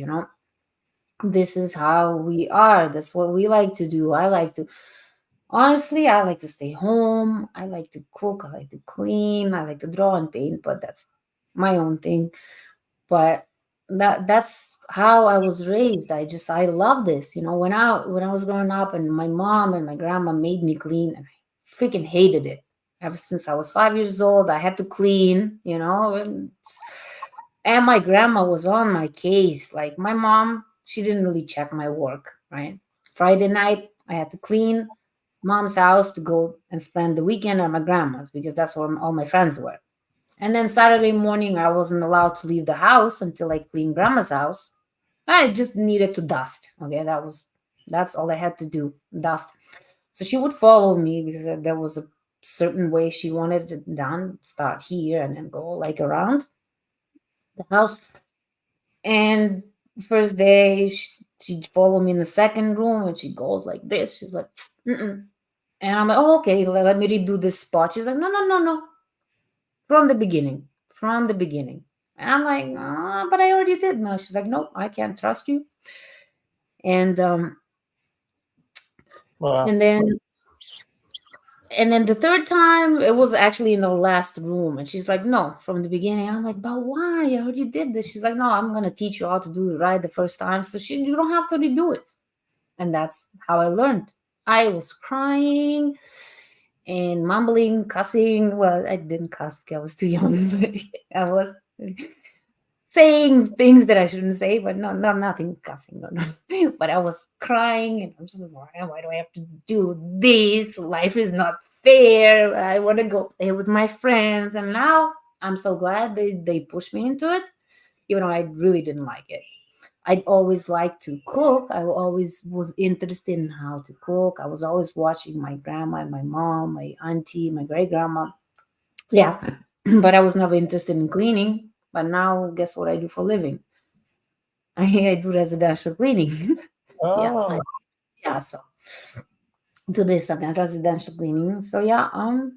[SPEAKER 1] This is how we are. That's what we like to do. Honestly, I like to stay home. I like to cook. I like to clean. I like to draw and paint, but that's my own thing. But that's how I was raised. I love this. When I was growing up, and my mom and my grandma made me clean, and I freaking hated it. Ever since I was 5 years old, I had to clean, and my grandma was on my case. Like my mom, she didn't really check my work, right? Friday night, I had to clean mom's house to go and spend the weekend at my grandma's because that's where all my friends were. And then Saturday morning, I wasn't allowed to leave the house until I cleaned grandma's house. I just needed to dust. Okay, that's all I had to do, dust. So she would follow me because there was a certain way she wanted it done. Start here and then go like around the house. And first day, she'd follow me in the second room, and she goes like this. She's like, mm-mm. And I'm like, oh, okay, let me redo this spot. She's like, no, no, no, no. From the beginning. From the beginning. And I'm like, but I already did. No, she's like, nope, I can't trust you. And
[SPEAKER 6] Wow.
[SPEAKER 1] and then the third time it was actually in the last room, and she's like, no, from the beginning. I'm like, but why? I already did this. She's like, no, I'm gonna teach you how to do it right the first time, so you don't have to redo it. And that's how I learned. I was crying and mumbling, cussing. Well, I didn't cuss because I was too young. But I was saying things that I shouldn't say, but nothing cussing or nothing. But I was crying, and I'm just like, why do I have to do this? Life is not fair. I want to go play with my friends, and now I'm so glad they pushed me into it, even though I really didn't like it. I'd always liked to cook. I always was interested in how to cook. I was always watching my grandma, my mom, my auntie, my great grandma. Yeah, but I was never interested in cleaning. But now, guess what I do for a living? I do residential cleaning. yeah,
[SPEAKER 6] Oh,
[SPEAKER 1] yeah. So do this again, residential cleaning. So yeah, I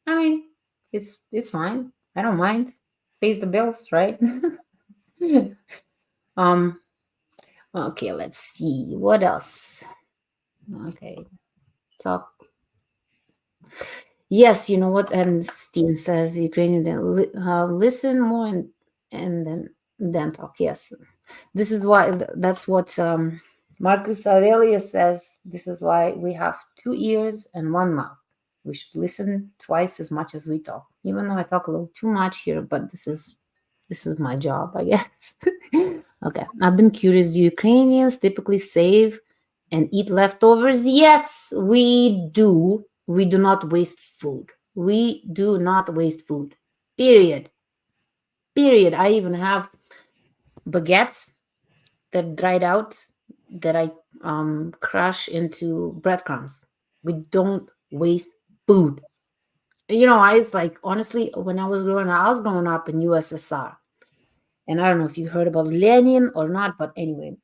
[SPEAKER 1] mean, it's fine. I don't mind. Pays the bills, right? um. Okay, let's see what else. Okay, talk. Yes, you know what? And Steven says Ukrainian listen more and then talk. Yes, this is why that's what Marcus Aurelius says. This is why we have 2 ears and one mouth. We should listen twice as much as we talk. Even though I talk a little too much here, but this is my job, I guess. Okay, I've been curious. Do Ukrainians typically save and eat leftovers? Yes, we do. We do not waste food. We do not waste food. Period. Period. I even have baguettes that dried out that I crush into breadcrumbs. We don't waste food. It's like honestly, when I was growing up in USSR, and I don't know if you heard about Lenin or not, but anyway,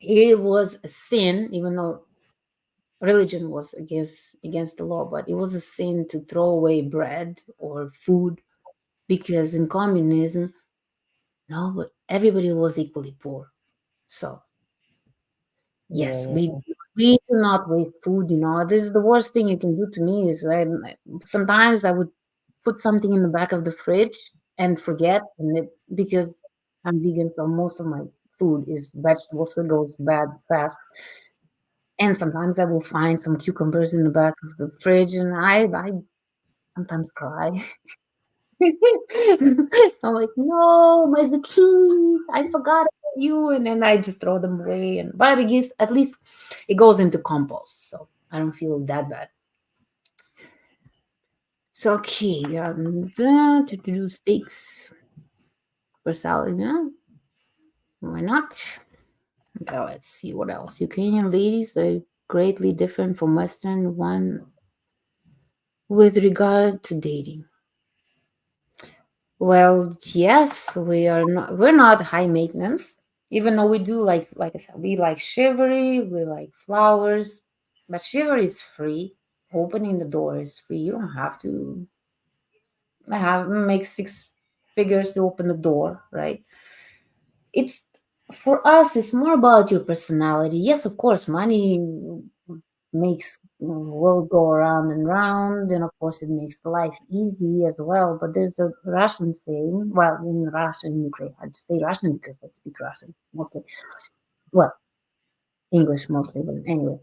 [SPEAKER 1] it was a sin, even though religion was against the law, but it was a sin to throw away bread or food because in communism, no, but everybody was equally poor. So yes,
[SPEAKER 6] yeah,
[SPEAKER 1] we do not waste food. This is the worst thing you can do to me. Is sometimes I would put something in the back of the fridge and forget, because I'm vegan, so most of my food is vegetables, so it goes bad fast. And sometimes I will find some cucumbers in the back of the fridge, and I sometimes cry. I'm like, no, my zucchinis, I forgot about you, and then I just throw them away. But at least it goes into compost, so I don't feel that bad. So okay, to do steaks for salad, yeah, why not? Okay, let's see what else. Ukrainian ladies are greatly different from Western one with regard to dating. Well, yes, we're not high maintenance, even though we do like I said, we like chivalry, we like flowers, but chivalry is free. Opening the door is free. You don't have to make 6 figures to open the door, right? It's For us, it's more about your personality. Yes, of course, money makes world go around and round, and of course it makes life easy as well. But there's a Russian saying, well, in Russian, Ukraine, I just say Russian because I speak Russian mostly. Well, English mostly, but anyway,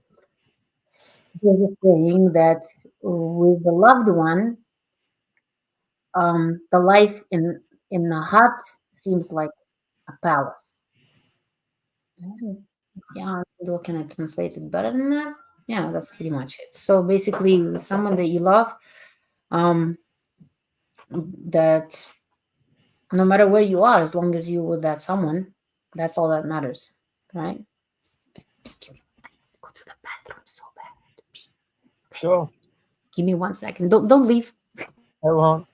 [SPEAKER 1] there's a saying that with the loved one, the life in the hut seems like a palace. Yeah, what can I translate it better than that? Yeah, that's pretty much it. So basically, someone that you love, um, that no matter where you are, as long as you're with that someone, that's all that matters, right? Just give me go to the bathroom so bad.
[SPEAKER 6] go.
[SPEAKER 1] Give me 1 second. Don't leave.
[SPEAKER 6] I won't.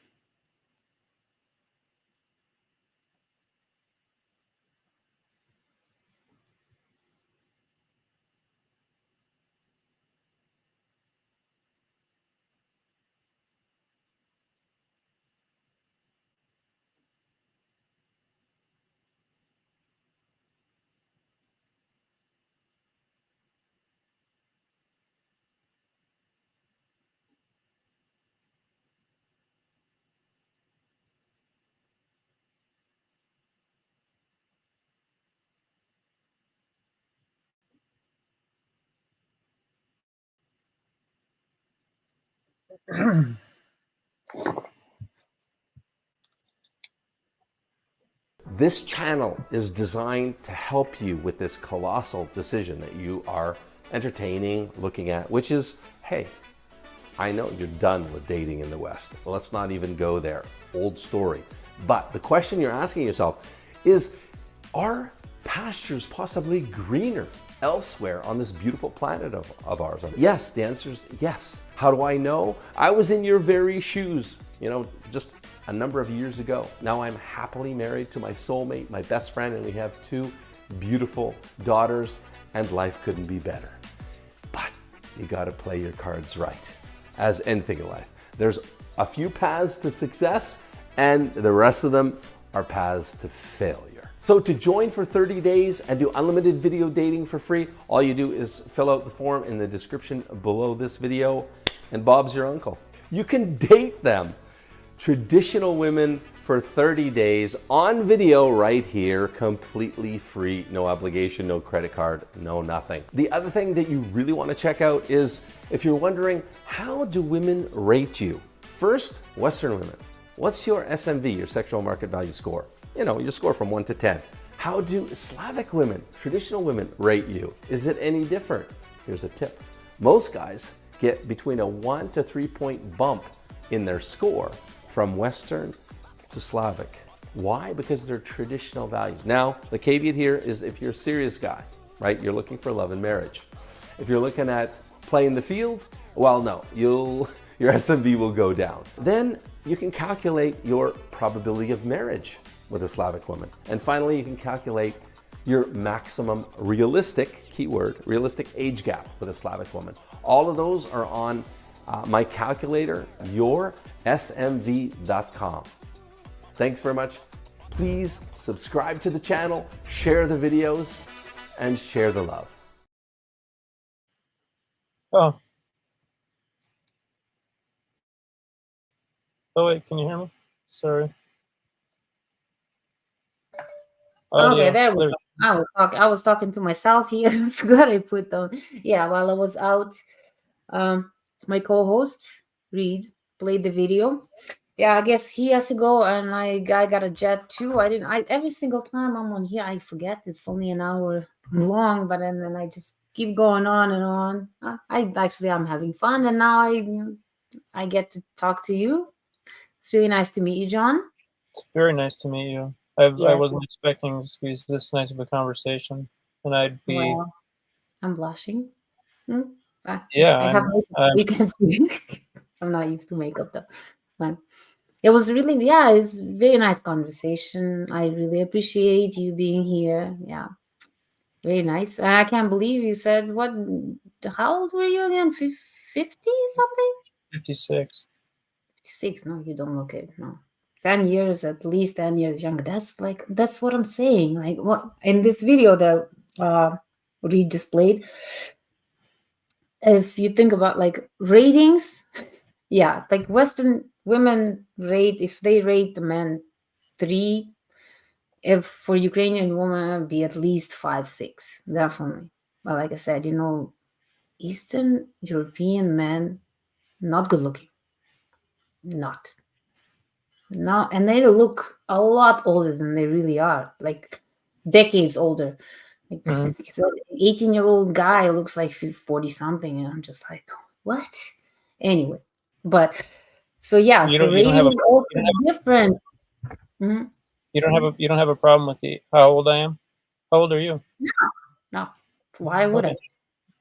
[SPEAKER 7] This channel is designed to help you with this colossal decision that you are entertaining, looking at, which is, hey, I know you're done with dating in the West. Let's not even go there. Old story. But the question you're asking yourself is, are pastures possibly greener elsewhere on this beautiful planet of ours? Yes, the answer is yes. How do I know? I was in your very shoes, just a number of years ago. Now I'm happily married to my soulmate, my best friend, and we have 2 beautiful daughters, and life couldn't be better. But you gotta play your cards right, as anything in life. There's a few paths to success, and the rest of them are paths to failure. So to join for 30 days and do unlimited video dating for free, all you do is fill out the form in the description below this video, and Bob's your uncle. You can date them, traditional women, for 30 days on video right here, completely free, no obligation, no credit card, no nothing. The other thing that you really want to check out is, if you're wondering, how do women rate you? First, Western women. What's your SMV, your sexual market value score? Your score from 1 to 10. How do Slavic women, traditional women, rate you? Is it any different? Here's a tip. Most guys get between a 1 to 3 point bump in their score from Western to Slavic. Why? Because they're traditional values. Now, the caveat here is if you're a serious guy, right? You're looking for love and marriage. If you're looking at playing the field, well, no, your SMV will go down. Then you can calculate your probability of marriage with a Slavic woman. And finally, you can calculate your maximum realistic, keyword, realistic age gap with a Slavic woman. All of those are on my calculator, yoursmv.com. Thanks very much. Please subscribe to the channel, share the videos, and share the love.
[SPEAKER 6] Oh. Oh, wait, can you hear me? Sorry.
[SPEAKER 1] Okay, there we go. I was talking to myself here. I forgot I put on. Yeah, while I was out, my co-host Reed played the video. Yeah, I guess he has to go, and I got a jet too. Every single time I'm on here, I forget it's only an hour long, but then I just keep going on and on. I'm having fun, and now I get to talk to you. It's really nice to meet you, John.
[SPEAKER 6] It's very nice to meet you. I wasn't expecting to be this nice of a conversation, and I'd be.
[SPEAKER 1] Well, I'm blushing.
[SPEAKER 6] Yeah,
[SPEAKER 1] I have makeup. You can see. I'm not used to makeup though. But it was really, it's very nice conversation. I really appreciate you being here. Yeah, very nice. I can't believe you said what? How old were you again? 50 something?
[SPEAKER 6] 56.
[SPEAKER 1] 56? No, you don't look it. No. 10 years, at least 10 years younger. That's what I'm saying. Like, what in this video that Reed just played, if you think about like ratings, yeah, like Western women rate, if they rate the men 3, if for Ukrainian women it'd be at least 5, 6, definitely. But like I said, Eastern European men, not good looking. Not. No, and they look a lot older than they really are, like decades older. Like, 18-year-old guy looks like 40 something, and I'm just like, what? Anyway, but so yeah, so ratings are also different. Mm-hmm.
[SPEAKER 6] You don't have a problem with how old I am? How old are you?
[SPEAKER 1] No. Why would I?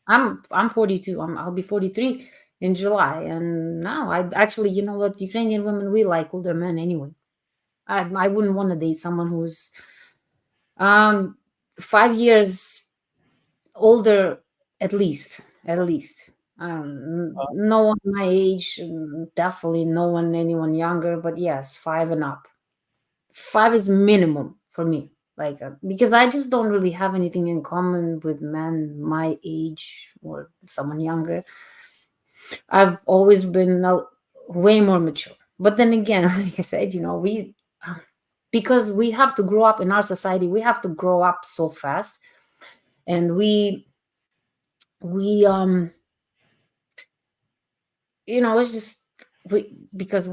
[SPEAKER 1] I'm 42. I'll be 43 in July, and now I actually, you know what, Ukrainian women, we like older men anyway. I wouldn't want to date someone who's 5 years older at least. No one my age, definitely no one anyone younger, but yes, 5 and up. 5 is minimum for me, like because I just don't really have anything in common with men my age or someone younger. I've always been way more mature, but then again, like I said, because we have to grow up in our society, we have to grow up so fast, and we it's just because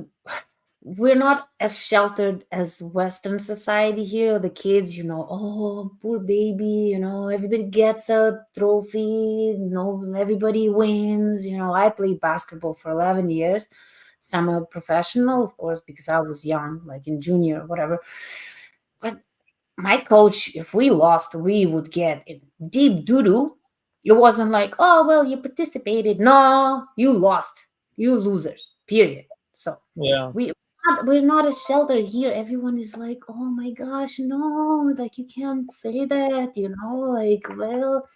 [SPEAKER 1] we're not as sheltered as Western society here. The kids, oh, poor baby, everybody gets a trophy, everybody wins. I played basketball for 11 years. Semi-professional, of course, because I was young, like in junior or whatever. But my coach, if we lost, we would get in deep doo-doo. It wasn't like, oh, well, you participated. No, you lost. You losers, period. So
[SPEAKER 6] Yeah.
[SPEAKER 1] we're not a shelter here. Everyone is like, oh my gosh, no, like you can't say that, like, well,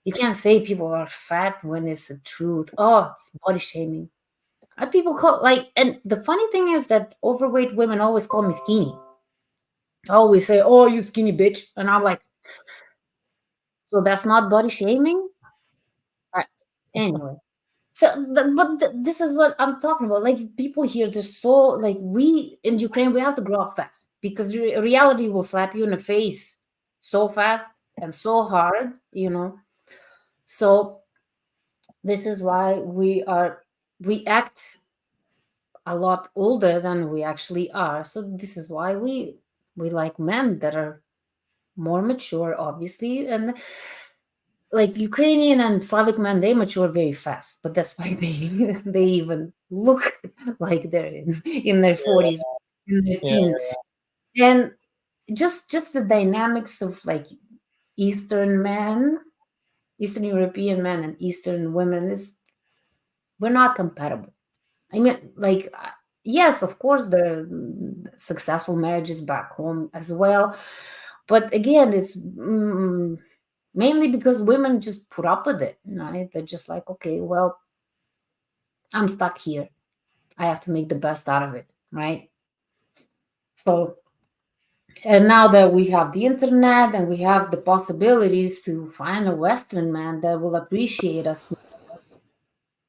[SPEAKER 1] you can't say people are fat when it's the truth. Oh, it's body shaming. People call and the funny thing is that overweight women always call me skinny. I always say, oh, you skinny bitch. And I'm like, so that's not body shaming? Right. Anyway. So, this is what I'm talking about. Like, people here, they're so, like, we in Ukraine, we have to grow up fast because reality will slap you in the face so fast and so hard. So, this is why we act a lot older than we actually are. So, this is why we like men that are more mature, obviously, and like Ukrainian and Slavic men, they mature very fast, but that's why they even look like they're in their 40s, in their
[SPEAKER 6] Yeah.
[SPEAKER 1] teens. And just the dynamics of like Eastern men, Eastern European men and Eastern women is we're not compatible. I mean, like, yes, of course, there are successful marriages back home as well, but again, it's mainly because women just put up with it. Right? They're just like, okay, well, I'm stuck here. I have to make the best out of it, right? So, and now that we have the internet and we have the possibilities to find a Western man that will appreciate us,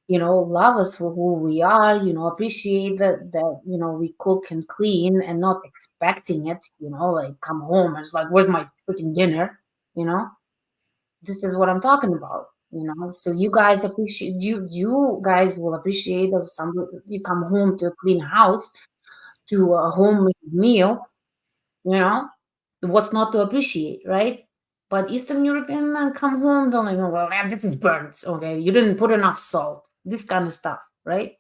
[SPEAKER 1] love us for who we are, appreciate that we cook and clean and not expecting it, like come home and it's like, where's my freaking dinner? You know, this is what I'm talking about. So you guys appreciate you guys will appreciate if somebody you come home to a clean house, to a homemade meal, you know, what's not to appreciate, right? But Eastern European men come home, they're like, oh, well, man, this is burnt. Okay, you didn't put enough salt, this kind of stuff, right?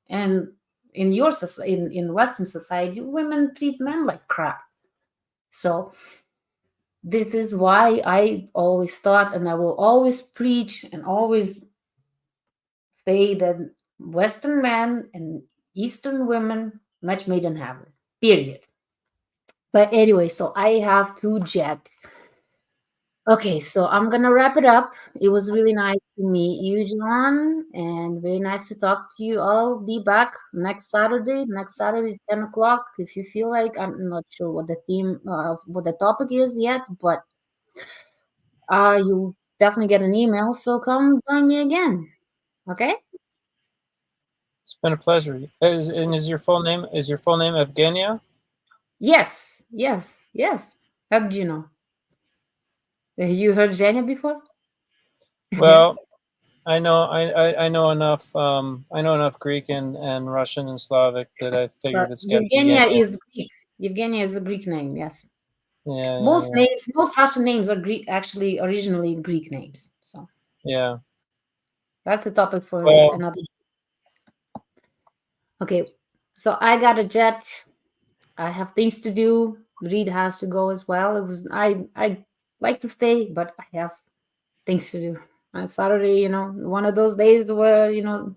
[SPEAKER 1] And in your in Western society, women treat men like crap. So this is why I always thought, and I will always preach and always say that Western men and Eastern women match made in heaven. Period. But anyway, so I have to jet. Okay, so I'm gonna wrap it up. It was really nice to meet you, John, and very nice to talk to you. I'll be back next Saturday. Next Saturday, 10 o'clock. If you feel like, I'm not sure what the theme, what the topic is yet, but you'll definitely get an email. So come join me again. Okay?
[SPEAKER 6] It's been a pleasure. Is your full name Evgenia?
[SPEAKER 1] Yes, yes, yes. How did you know? You heard Zenia before?
[SPEAKER 6] Well, I know enough. I know enough Greek and Russian and Slavic that I figured it's got
[SPEAKER 1] Yevgenia
[SPEAKER 6] Evgenia.
[SPEAKER 1] is Greek. Yevgenia is a Greek name. Yes.
[SPEAKER 6] Yeah.
[SPEAKER 1] Most Russian names are Greek, actually, originally Greek names. So
[SPEAKER 6] Yeah.
[SPEAKER 1] that's the topic for
[SPEAKER 6] Well,
[SPEAKER 1] another. Okay, so I got a jet. I have things to do. Reed has to go as well. I like to stay, but I have things to do. On Saturday, one of those days where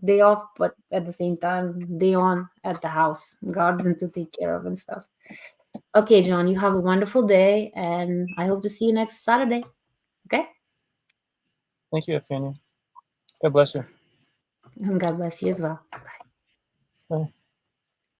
[SPEAKER 1] day off, but at the same time day on at the house, garden to take care of and stuff. Okay, John, you have a wonderful day, and I hope to see you next Saturday. Okay?
[SPEAKER 6] thank you, Evgenia. God bless you.
[SPEAKER 1] And God bless you as well.
[SPEAKER 6] Bye.